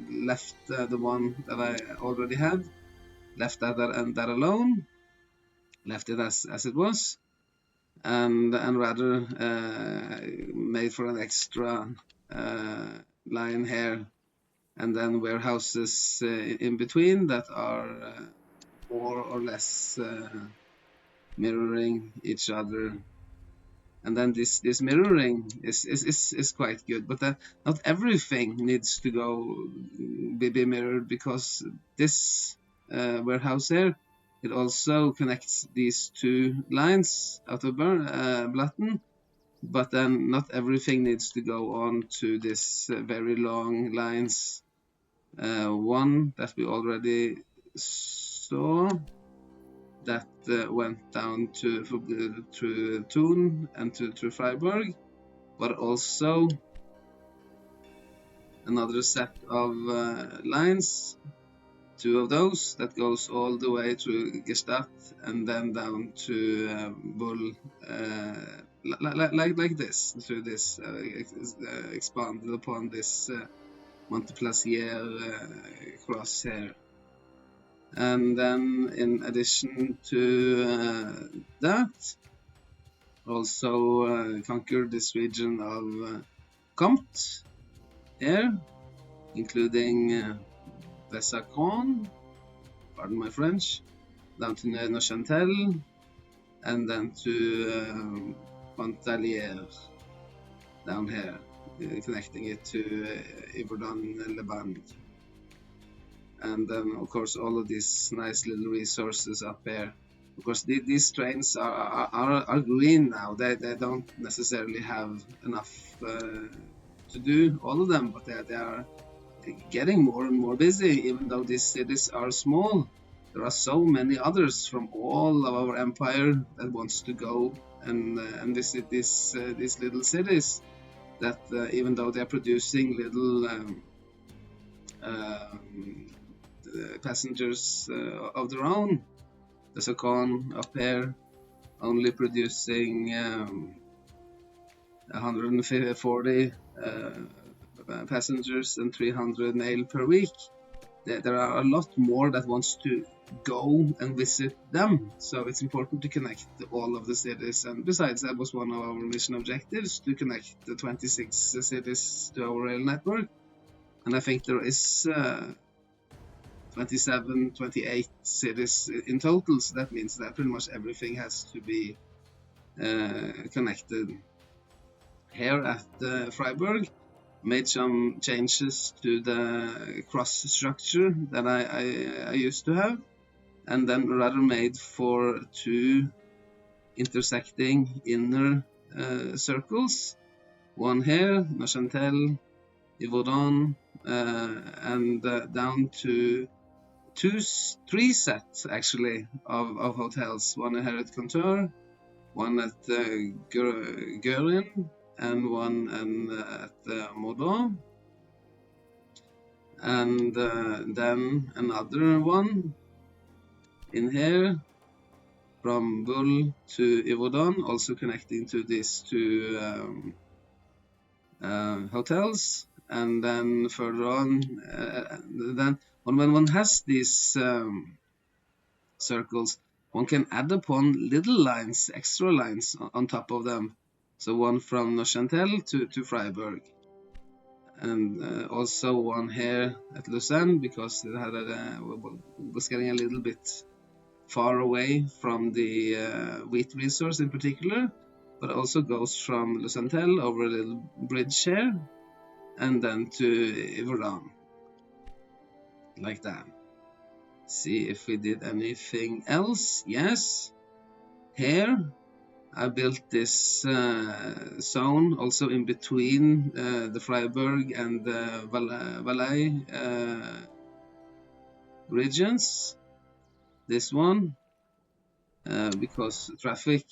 left the one that I already had, left that alone, left it as it was, and rather made for an extra line here, and then warehouses in between that are more or less mirroring each other. And then this mirroring is quite good, but not everything needs to be mirrored, because this warehouse here, it also connects these 2 lines out of Blatten, but then not everything needs to go on to this very long lines. One that we already saw, that went down through Thun and to Freiburg, but also another set of lines, 2 of those, that goes all the way through Gstaad and then down to Bull, like this, through this expanded upon this Monteplaisir cross here. And then in addition to that, also conquered this region of Comte here, including Vessacon, pardon my French, down to Neuchâtel, and then to Pontalier down here, connecting it to Yverdon-les-Bains. And then, of course, all of these nice little resources up here, Of course, these trains are green now. They don't necessarily have enough to do all of them, but they are getting more and more busy, even though these cities are small. There are so many others from all of our empire that wants to go and visit these little cities. That even though they're producing little passengers of their own, the Sokon up here only producing 140 passengers and 300 mail per week. There are a lot more that wants to go and visit them. So it's important to connect all of the cities. And besides, that was one of our mission objectives, to connect the 26 cities to our rail network. And I think there is 27, 28 cities in total. So that means that pretty much everything has to be connected. Here at Freiburg, made some changes to the cross structure that I used to have, and then rather made for two intersecting inner circles. One here, Neuchâtel, Yverdon, and down to three sets actually of hotels. One here at Contour, one at Göring, and one at Moudon, and then another one in here from Bull to Yverdon, also connecting to these two hotels. And then further on, then when one has these circles, one can add upon little lines, extra lines on top of them. So one from Neuchâtel to Freiburg, and also one here at Lausanne, because it had was getting a little bit far away from the wheat resource in particular, but also goes from Lausanne over a little bridge here, and then to Yverdon, like that. See if we did anything else. Yes, here I built this zone also in between the Freiburg and the Valais regions. This one, because traffic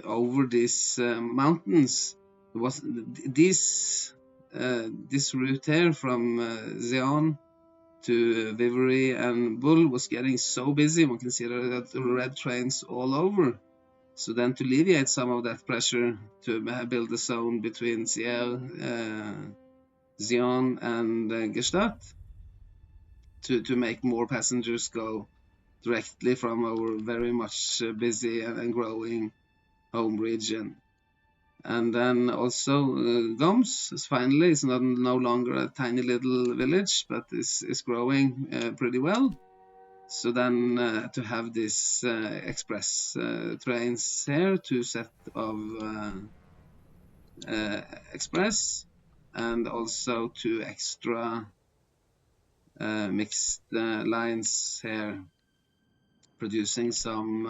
over these mountains was this route here from Zion to Vivery and Bull was getting so busy. One can see that red trains all over. So then to alleviate some of that pressure, to build a zone between Sierre, Zion and Gstaad, to make more passengers go directly from our very much busy and growing home region. And then also Goms is finally, it's no longer a tiny little village, but is growing pretty well. So then to have this express trains here, two set of express, and also two extra mixed lines here, producing some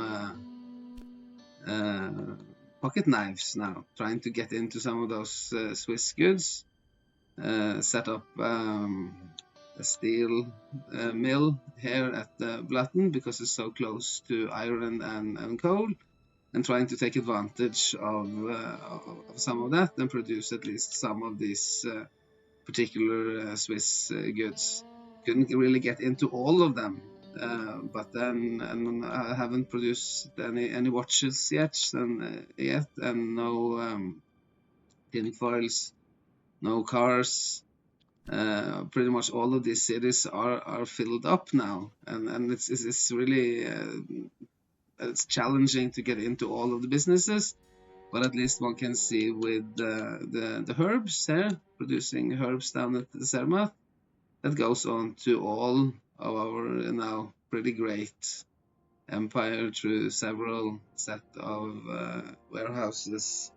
pocket knives now, trying to get into some of those Swiss goods. Set up a steel mill here at Blatten, because it's so close to iron and coal, and trying to take advantage of some of that and produce at least some of these particular Swiss goods. Couldn't really get into all of them, but then and I haven't produced any watches yet, and no tinfoils, no cars. Pretty much all of these cities are filled up now, and it's really it's challenging to get into all of the businesses, but at least one can see with the herbs here, producing herbs down at the Zermatt, that goes on to all of our now pretty great empire through several set of warehouses.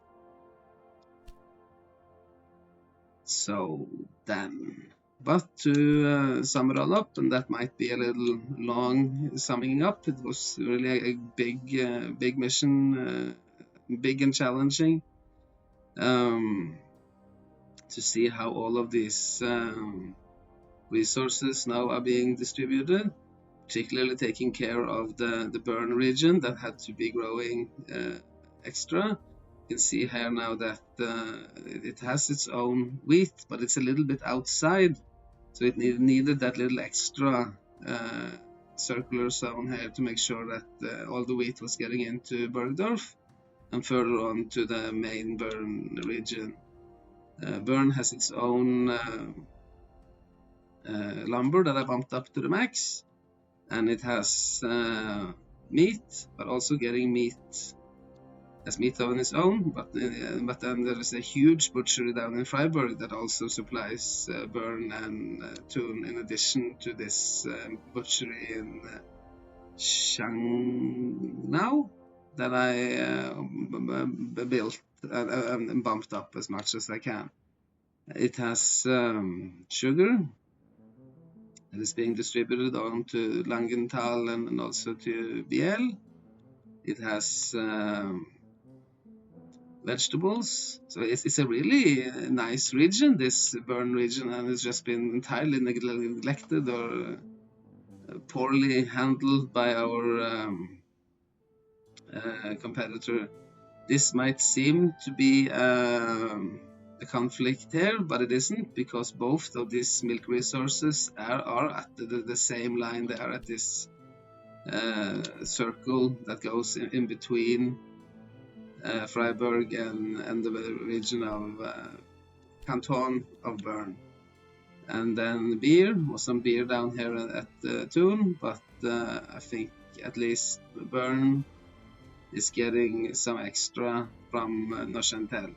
So then But to sum it all up, and that might be a little long summing up, it was really a big mission, big and challenging, to see how all of these resources now are being distributed, particularly taking care of the burn region that had to be growing extra. You can see here now that it has its own wheat, but it's a little bit outside, so it needed that little extra circular zone here to make sure that all the wheat was getting into Bergdorf and further on to the main Bern region. Bern has its own lumber that I bumped up to the max, and it has meat, but also getting meat as meat on its own. But then there is a huge butchery down in Freiburg that also supplies Bern and Thun, in addition to this butchery in Shangnau that I built and bumped up as much as I can. It has sugar that is being distributed on to Langenthal and also to Biel. It has vegetables, so it's a really nice region, this Bern region, and it's just been entirely neglected or poorly handled by our competitor. This might seem to be a conflict here, but it isn't, because both of these milk resources are at the same line. They are at this circle that goes in between Freiburg and the region of canton of Bern. And then beer, was some beer down here at Thun, but I think at least Bern is getting some extra from Neuchâtel.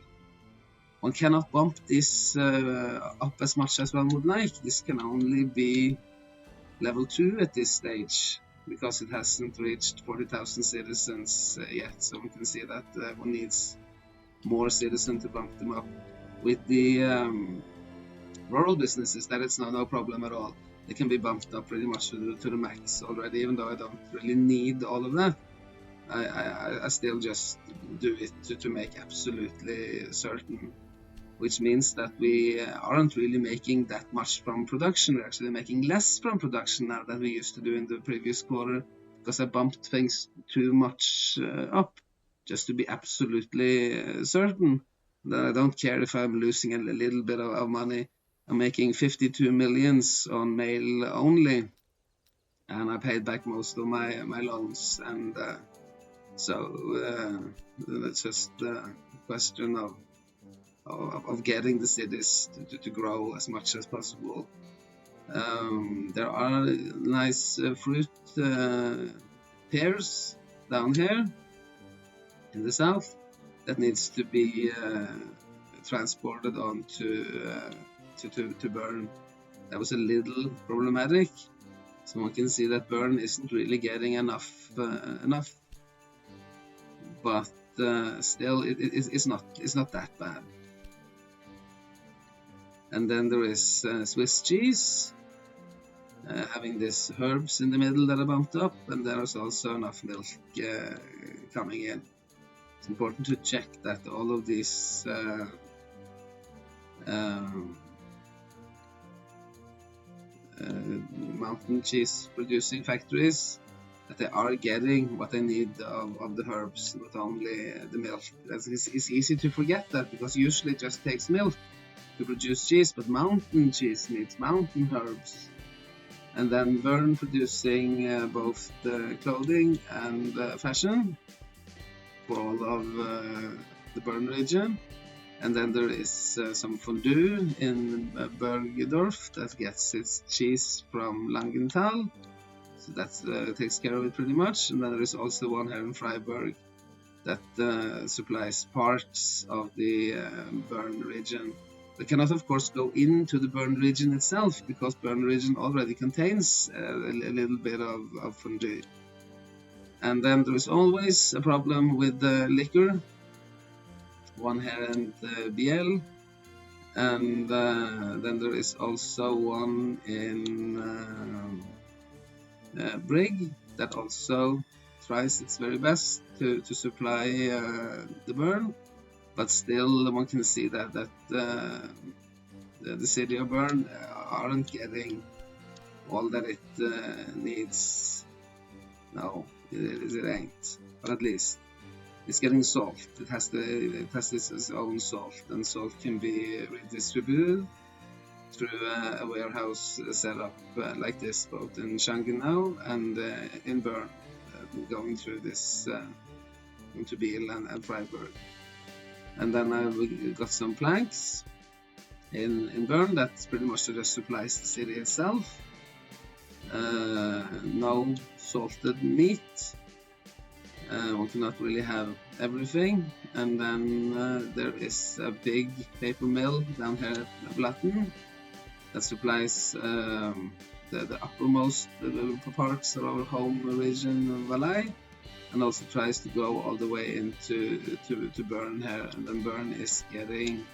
One cannot bump this up as much as one would like. This can only be level 2 at this stage, because it hasn't reached 40,000 citizens yet. So we can see that one needs more citizens to bump them up. With the rural businesses, that is no problem at all. They can be bumped up pretty much to the max already, even though I don't really need all of that. I still just do it to make absolutely certain, which means that we aren't really making that much from production. We're actually making less from production now than we used to do in the previous quarter, because I bumped things too much up, just to be absolutely certain that I don't care if I'm losing a little bit of money. I'm making 52 millions on mail only, and I paid back most of my loans, and so it's just a question of getting the cities to grow as much as possible. There are nice fruit pears down here in the south that needs to be transported on to Bern. That was a little problematic. So one can see that Bern isn't really getting enough, but still it's not that bad. And then there is Swiss cheese, having this herbs in the middle that I bumped up, and there's also enough milk coming in. It's important to check that all of these mountain cheese producing factories, that they are getting what they need of the herbs, not only the milk. It's easy to forget that, because usually it just takes milk to produce cheese, but mountain cheese needs mountain herbs. And then Bern producing both the clothing and fashion for all of the Bern region. And then there is some fondue in Bergedorf that gets its cheese from Langenthal. So that takes care of it pretty much. And then there is also one here in Freiburg that supplies parts of the Bern region. They cannot, of course, go into the Bern region itself, because Bern region already contains a little bit of fondue. And then there is always a problem with the liquor. One here in Biel, And then there is also one in Brig that also tries its very best to supply the burn, but still one can see that the city of Bern aren't getting all that it needs. No, it ain't. But at least it's getting salt. It has its own salt, and salt can be redistributed through a warehouse setup like this, both in Shanghai and in Bern, going through this into Biel and Freiburg. And then we got some planks in Bern that pretty much just supplies the city itself. No salted meat. One cannot really have everything. And then there is a big paper mill down here at Blatten that supplies the uppermost parts of our home region, Valais, and also tries to go all the way into to Bern here. And then Bern is getting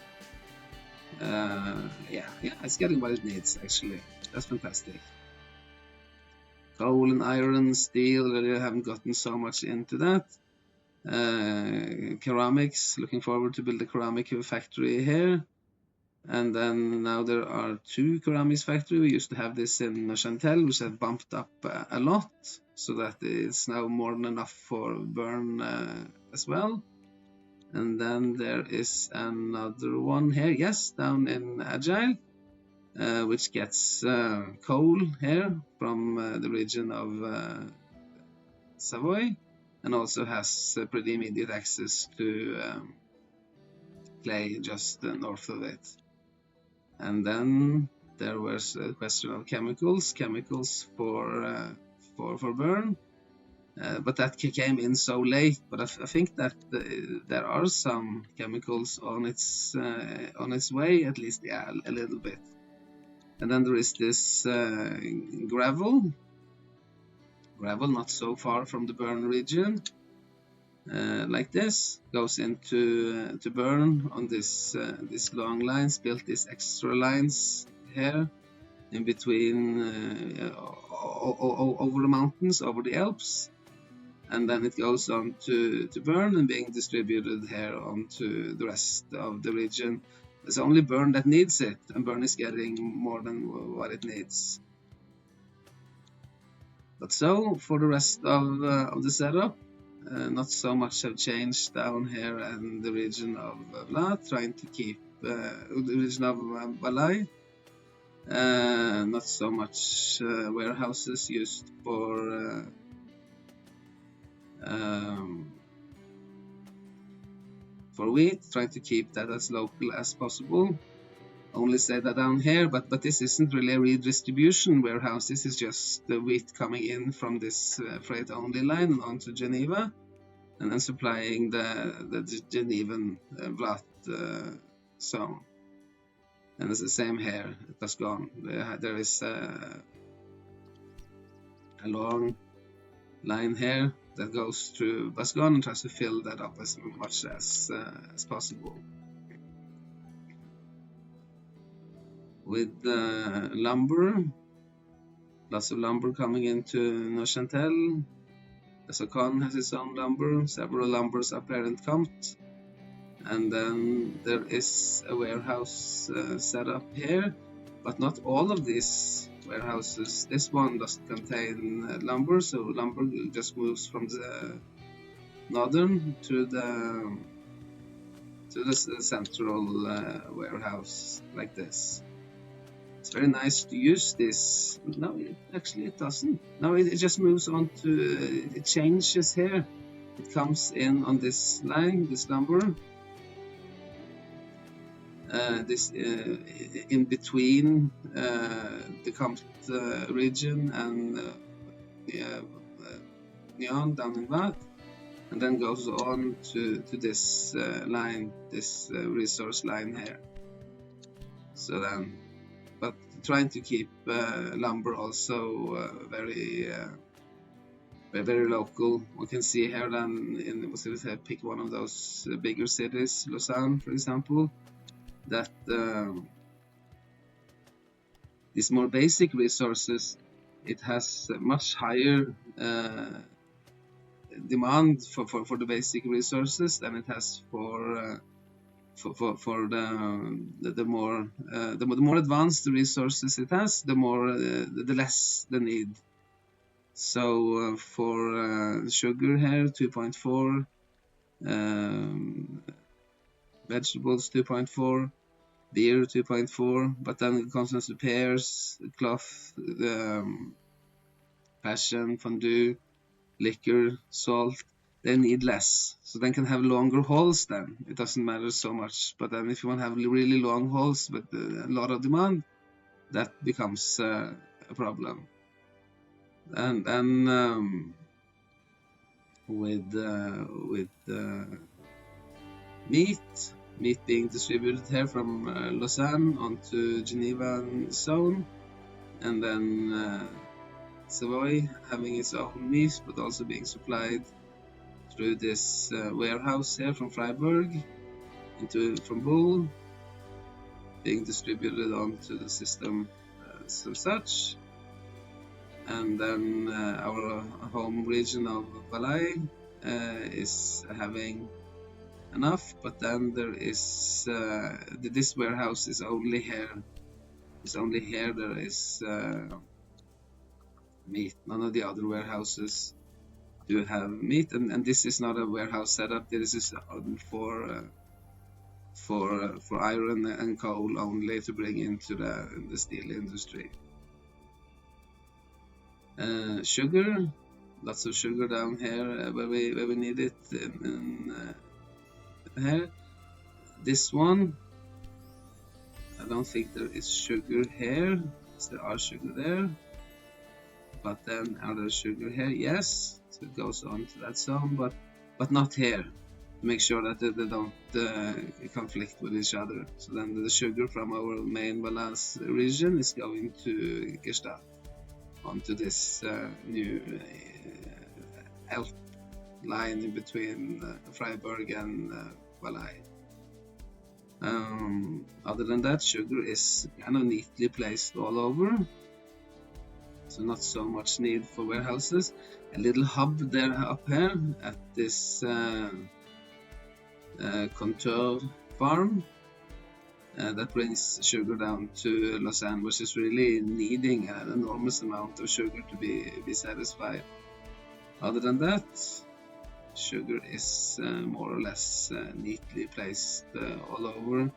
it's getting what it needs, actually. That's fantastic. Coal and iron, steel, really haven't gotten so much into that. Ceramics, looking forward to build a ceramic factory here. And then now there are 2 ceramics factories. We used to have this in Neuchâtel, which have bumped up a lot, so that it's now more than enough for Bern as well. And then there is another one here, yes, down in Agile, which gets coal here from the region of Savoy, and also has pretty immediate access to clay just north of it. And then there was a question of chemicals for Bern. But that came in so late. But I think that there are some chemicals on its way, at least, a little bit. And then there is this gravel, not so far from the Bern region, like this, goes into to Bern on this long lines, built these extra lines here in between over the mountains, over the Alps. And then it goes on to Bern and being distributed here onto the rest of the region. It's only Bern that needs it, and Bern is getting more than what it needs. But so, for the rest of the setup, not so much have changed down here in the region of Vlad, trying to keep the region of Valais. Not so much warehouses used for wheat, trying to keep that as local as possible. Only say that down here, but this isn't really a redistribution warehouse. This is just the wheat coming in from this freight only line onto Geneva, and then supplying the Genevan Vlad zone. And it's the same here at Bascon. There is a long line here that goes through Bascon and tries to fill that up as much as possible. With lumber, lots of lumber coming into Neuchâtel. Socon has its own lumber, several lumbers are parent Compt. And then there is a warehouse set up here, but not all of these warehouses. This one doesn't contain lumber, so lumber just moves from the northern to the central warehouse like this. It's very nice to use this. No, it doesn't. No, it just moves on to, it changes here. It comes in on this line, this lumber. This in between the Compt region and Nyon down in Vat, and then goes on to this line, this resource line here. So then, but trying to keep lumber also very local. We can see here then pick one of those bigger cities, Lausanne, for example. that these more basic resources, it has much higher demand for the basic resources than it has for the more advanced the resources it has, the less the need. So for sugar here, 2.4, vegetables 2.4, beer 2.4, but then it comes to pears, cloth, passion, fondue, liquor, salt. They need less, so they can have longer hauls. Then it doesn't matter so much. But then if you want to have really long hauls with a lot of demand, that becomes a problem. And then with meat being distributed here from Lausanne onto Geneva zone, and then Savoy having its own meat, but also being supplied through this warehouse here from Freiburg from Bull, being distributed onto the system as such. And then our home region of Valais is having enough, but then there is this warehouse is only here. It's only here there is meat. None of the other warehouses do have meat, and this is not a warehouse setup. This is for iron and coal only to bring into the steel industry. Sugar, lots of sugar down here where we need it here. This one, I don't think there is sugar here. There are sugar there, but then are there sugar here? Yes, so it goes on to that zone, but not here. To make sure that they don't conflict with each other. So then the sugar from our main Valais region is going to Gestadt onto this new Alps line in between Freiburg and Valais. Other than that, sugar is kind of neatly placed all over, so not so much need for warehouses. A little hub there up here at this contour farm that brings sugar down to Lausanne, which is really needing an enormous amount of sugar to be satisfied. Other than that, sugar is more or less neatly placed all over.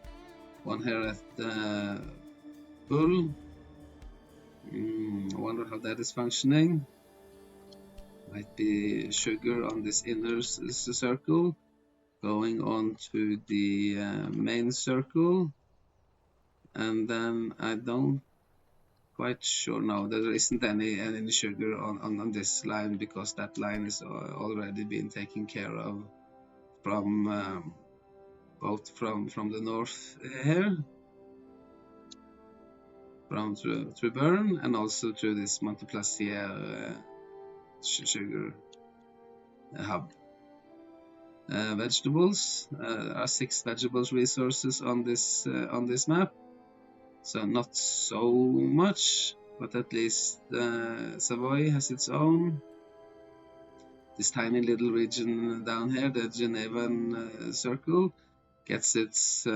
One here at Bull. I wonder how that is functioning. Might be sugar on this inner circle going on to the main circle, and then I don't quite sure now there isn't any sugar on this line, because that line is already been taken care of from both from the north here, from through Bern, and also through this Monteplaisir sugar hub. Vegetables, are 6 vegetables resources on this map, so not so much, but at least Savoy has its own. This tiny little region down here, the Genevan circle, gets its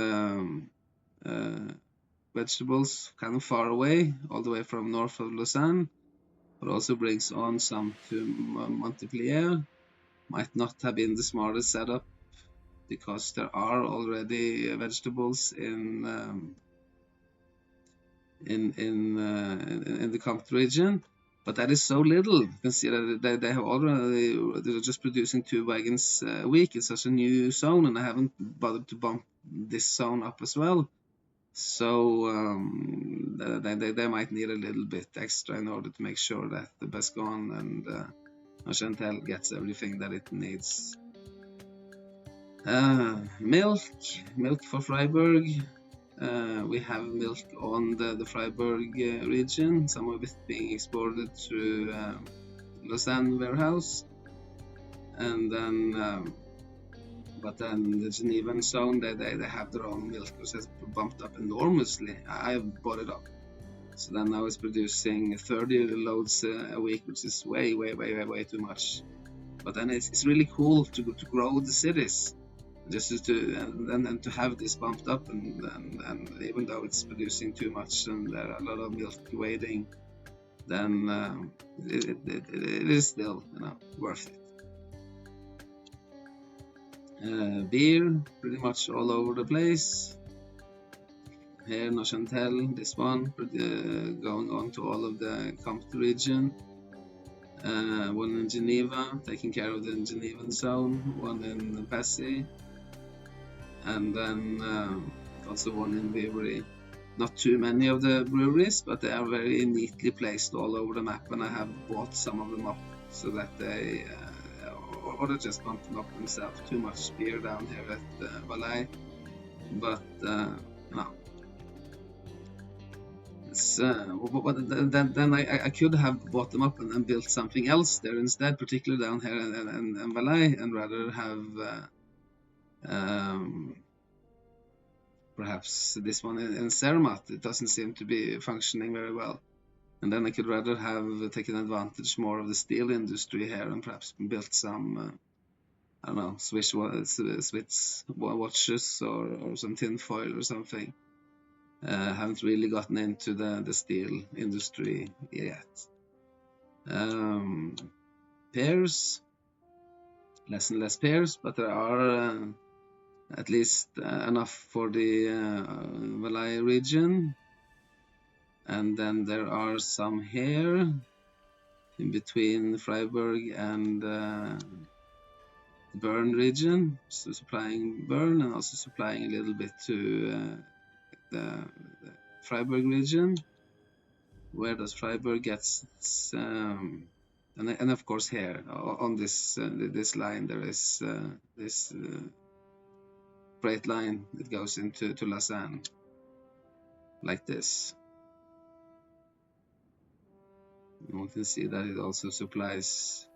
vegetables kind of far away, all the way from north of Lausanne, but also brings on some to Montpellier. Might not have been the smartest setup, because there are already vegetables in the Comte region, but that is so little. You can see that they have already, they're just producing 2 wagons a week. It's such a new zone, and I haven't bothered to bump this zone up as well. So they might need a little bit extra in order to make sure that the Bescon and Chantel gets everything that it needs. Milk for Freiburg. We have milk on the Freiburg region, some of it being exported through Lausanne warehouse, and then But then the Genevan zone, they have their own milk, which has bumped up enormously. I've bought it up. So then now it's producing 30 loads a week, which is way too much. But then it's really cool to grow the cities, just to and to have this bumped up, and even though it's producing too much and there are a lot of milk waiting, then it is still, you know, worth it. Beer, pretty much all over the place. Here, Neuchâtel, this one, going on to all of the Comte region. One in Geneva, taking care of the Genevan zone. One in Passy. And then also one in Vivry. Not too many of the breweries, but they are very neatly placed all over the map, and I have bought some of them up so that they or they just bump them up themselves. Too much beer down here at Valais, but no. But then I could have bought them up and then built something else there instead, particularly down here in Valais, and rather have perhaps this one in Zermatt. It doesn't seem to be functioning very well. And then I could rather have taken advantage more of the steel industry here and perhaps built some, I don't know, Swiss watches or some tin foil or something. Haven't really gotten into the steel industry yet. Pears, less and less pears, but there are at least enough for the Valais region. And then there are some here in between Freiburg and the Bern region, so supplying Bern and also supplying a little bit to the Freiburg region. Where does Freiburg get its, and of course here on this line there is this freight line that goes into Lausanne like this. And we can see that it also supplies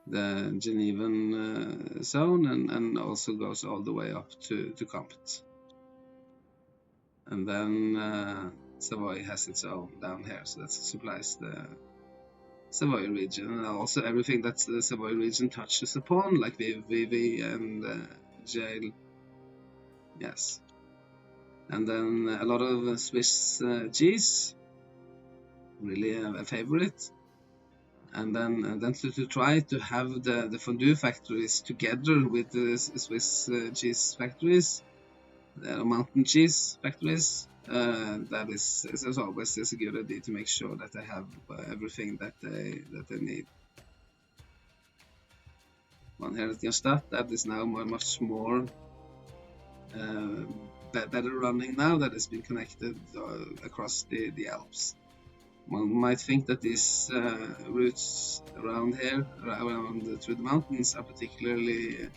the Genevan zone and also goes all the way up to Compt. And then Savoy has its own down here, so that supplies the Savoy region, and also everything that the Savoy region touches upon, like Vevey and Jail. Yes. And then a lot of Swiss cheese, really a favorite. And then to try to have the fondue factories together with the Swiss cheese factories, the mountain cheese factories, that is always a good idea to make sure that they have everything that they need. One here at Gstaad, that is now much more better running now that has been connected across the Alps. One might think that these routes around here, around through the mountains, are particularly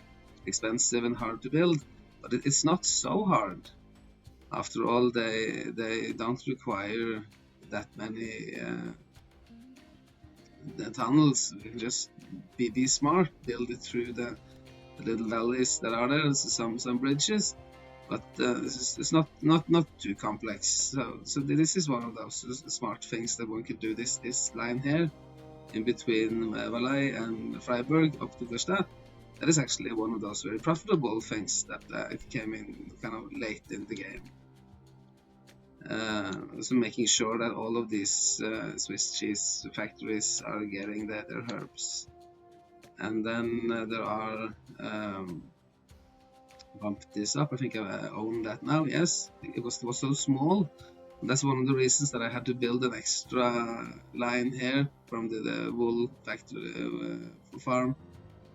expensive and hard to build, but it's not so hard. After all, they don't require that many the tunnels. You can just be smart, build it through the little valleys that are there, some bridges, but it's not too complex. So this is one of those smart things that one could do. This line here in between Valais and Freiburg up to Gstaad, that is actually one of those very profitable things that came in kind of late in the game. So making sure that all of these Swiss cheese factories are getting their herbs. And then there are bump this up. I think I own that now. Yes, it was so small. That's one of the reasons that I had to build an extra line here from the wool factory farm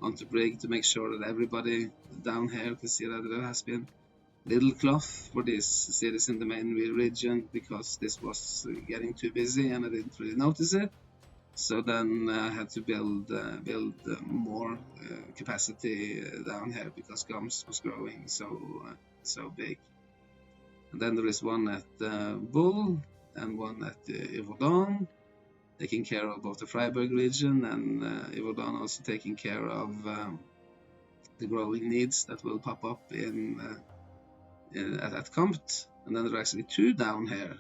onto Brig to make sure that everybody down here can see that there has been little cloth for these cities in the main region, because this was getting too busy and I didn't really notice it. So then I had to build more capacity down here because Gums was growing so big. And then there is one at Bull and one at Yverdon, taking care of both the Freiburg region, and Yverdon also taking care of the growing needs that will pop up at Compt. And then there are actually 2 down here.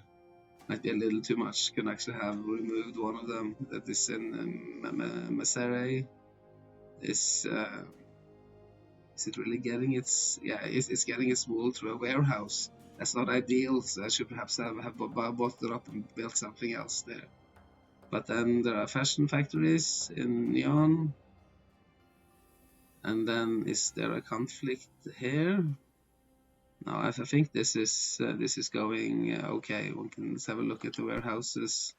Might be a little too much. Can actually have removed one of them. That is in Mesere. Is it really getting its? Yeah, it's getting its wool through a warehouse. That's not ideal. So I should perhaps have bought it up and built something else there. But then there are fashion factories in Neon. And then is there a conflict here? No, I think this is going okay. One can have a look at the warehouses.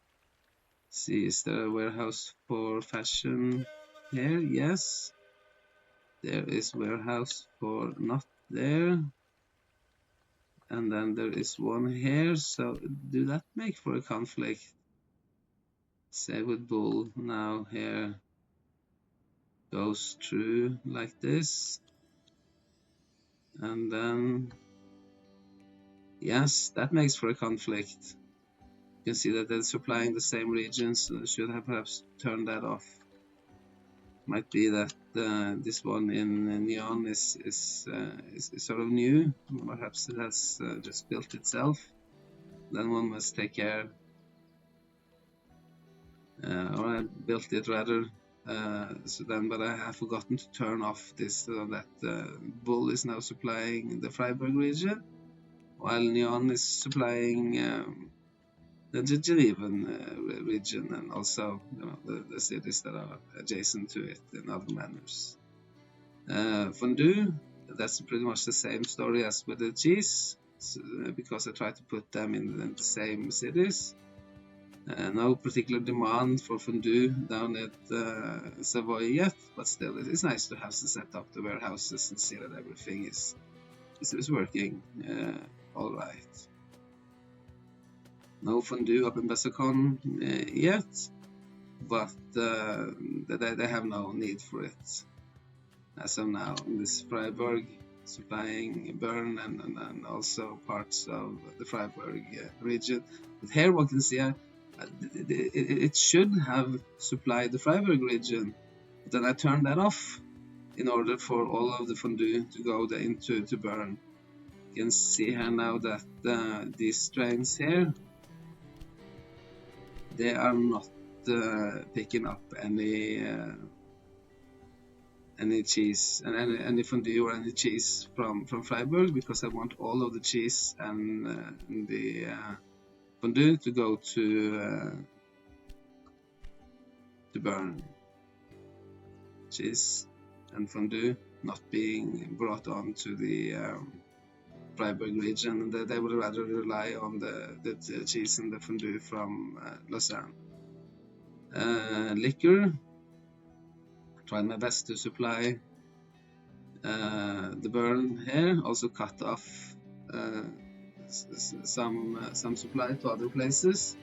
See, is there a warehouse for fashion here? Yes. There is warehouse for not there. And then there is one here. So do that make for a conflict? Say with bull now here goes through like this. And then yes, that makes for a conflict. You can see that they're supplying the same regions, so I should have perhaps turned that off. Might be that this one in Neon is sort of new. Perhaps it has just built itself. Then one must take care. Or I built it rather. But I have forgotten to turn off this so that Bull is now supplying the Freiburg region, while Neon is supplying the Genevan region, and also the cities that are adjacent to it in other manners. Fondue, that's pretty much the same story as with the cheese, because I try to put them in the same cities. No particular demand for fondue down at Savoy yet, but still it is nice to have to set up the warehouses and see that everything is working all right. No fondue up in Bessacon yet, but they have no need for it as of now. This Freiburg supplying Bern and also parts of the Freiburg region. But here one can see it should have supplied the Freiburg region, but then I turned that off in order for all of the fondue to go into Bern. You can see here now that these trains here, they are not picking up any cheese and any fondue or any cheese from Freiburg, because I want all of the cheese and the fondue to go to Bern. Cheese and fondue not being brought on to the Freiburg region. They would rather rely on the cheese and the fondue from Lausanne. Liquor, tried my best to supply the Bern here, also cut off some supply to other places.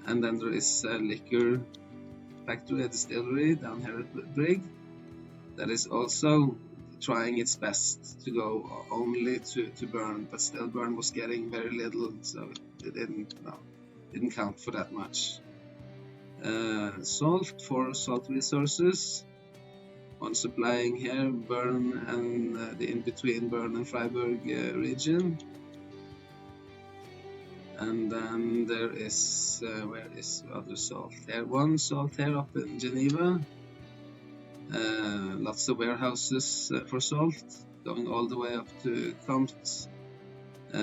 And then there is a liquor factory, a distillery down here at Brig, that is also trying its best to go only to Bern, but still Bern was getting very little, so it didn't count for that much. Salt for salt resources, on supplying here Bern and the in-between Bern and Freiburg region. And then there is, where is other salt? There, one salt here up in Geneva. Lots of warehouses for salt, going all the way up to Compt,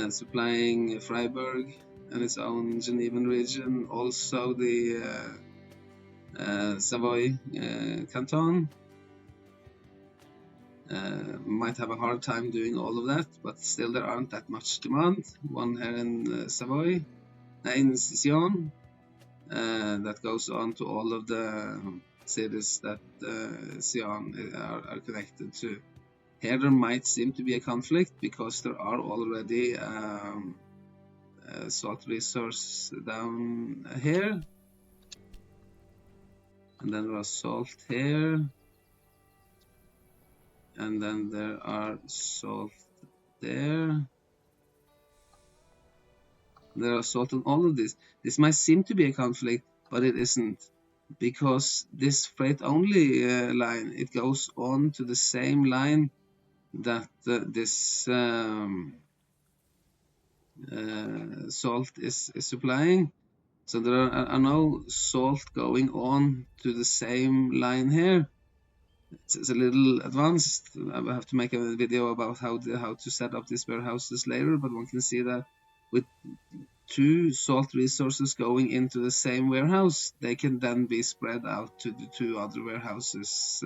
supplying Freiburg and its own Genevan region, also the Savoy canton. Might have a hard time doing all of that, but still there aren't that much demand. One here in Savoy, in Sion, that goes on to all of the cities that Sion are connected to. Here there might seem to be a conflict because there are already salt resource down here, and then there are salt here, and then there are salt there. There are salt on all of this. This might seem to be a conflict, but it isn't. because this freight only line, it goes on to the same line that this salt is supplying. So there are no salt going on to the same line here. It's a little advanced. I will have to make a video about how to set up these warehouses later, but one can see that with two salt resources going into the same warehouse, they can then be spread out to the two other warehouses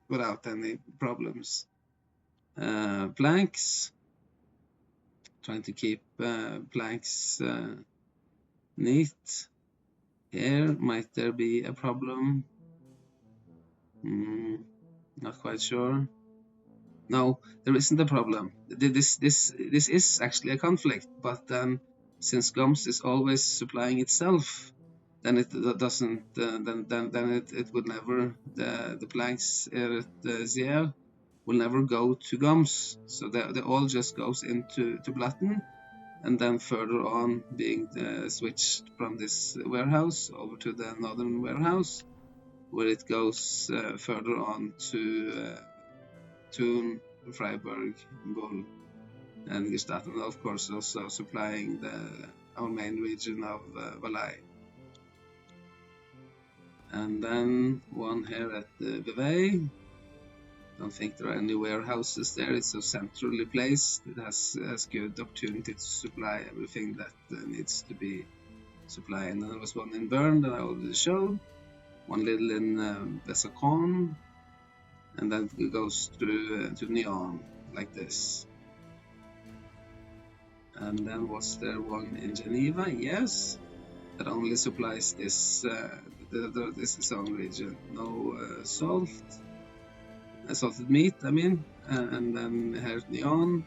without any problems. Planks, trying to keep planks neat. Here, might there be a problem? Not quite sure. No, there isn't a problem. This is actually a conflict, but then since GOMS is always supplying itself, then it doesn't. Then it would never. The planks at Zier will never go to GOMS, so they all just goes into Blatten, and then further on being switched from this warehouse over to the northern warehouse, where it goes further on to Thun, Freiburg, Bull, and Gstaad, and of course also supplying our main region of Valais. And then one here at Vevey. Don't think there are any warehouses there. It's so centrally placed. It has good opportunity to supply everything that needs to be supplied. And then there was one in Bern that I already showed. One little in Besacon. And then it goes through to Nyon like this. And then was there one in Geneva? Yes, that only supplies this this own region. No salt, salted meat. I mean, and then here at Nyon,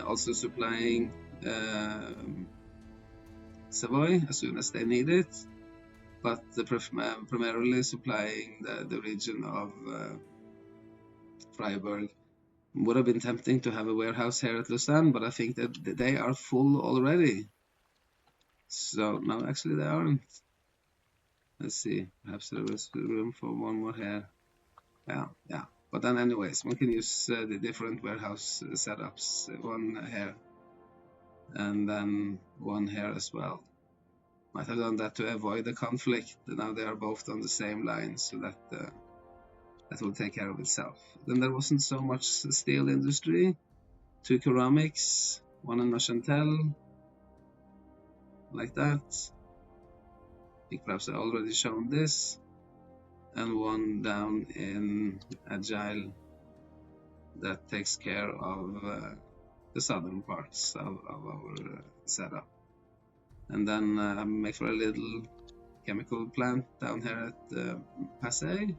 also supplying Savoy as soon as they need it, but primarily supplying the region of Freiburg. Would have been tempting to have a warehouse here at Lausanne, but I think that they are full already. So, no, actually they aren't. Let's see, perhaps there is room for one more here. Yeah. But then anyways, one can use the different warehouse setups. One here, and then one here as well. Might have done that to avoid the conflict. Now they are both on the same line, so that that will take care of itself. Then there wasn't so much steel industry. Two ceramics, one in Neuchâtel, like that. I think perhaps I already shown this. And one down in Agile that takes care of the southern parts of our setup. And then make for a little chemical plant down here at Passé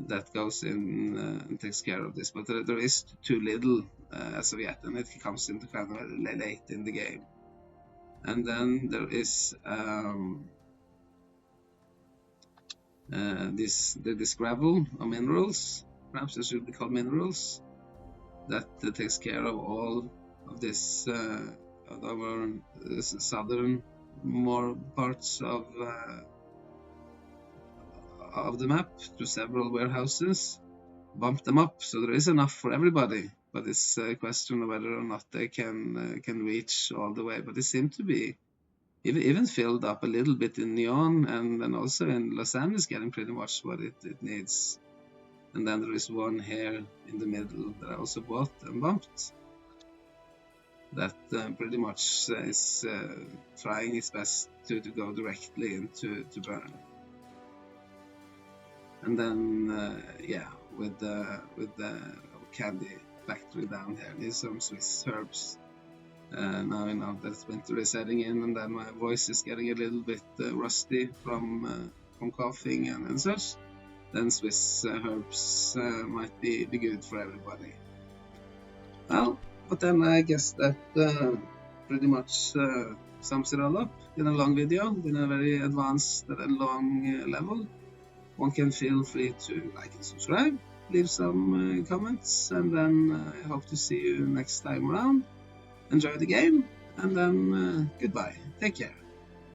that goes in and takes care of this, but there is too little as of yet, and it comes into kind of late in the game. And then there is this gravel or minerals, perhaps it should be called minerals, that takes care of all of this of our southern more parts of the map to several warehouses, bump them up so there is enough for everybody, but it's a question of whether or not they can reach all the way. But they seem to be even filled up a little bit in Nyon, and then also in Lausanne is getting pretty much what it needs. And then there is one here in the middle that I also bought and bumped that pretty much is trying its best to go directly into Bern. And then with the candy factory down here, there's some Swiss herbs. Now I know that winter is setting in, and then my voice is getting a little bit rusty from coughing and such. Then Swiss herbs might be good for everybody. Well, but then I guess that pretty much sums it all up in a long video, in a very advanced and long level. One can feel free to like and subscribe, leave some comments, and then I hope to see you next time around. Enjoy the game, and then goodbye. Take care.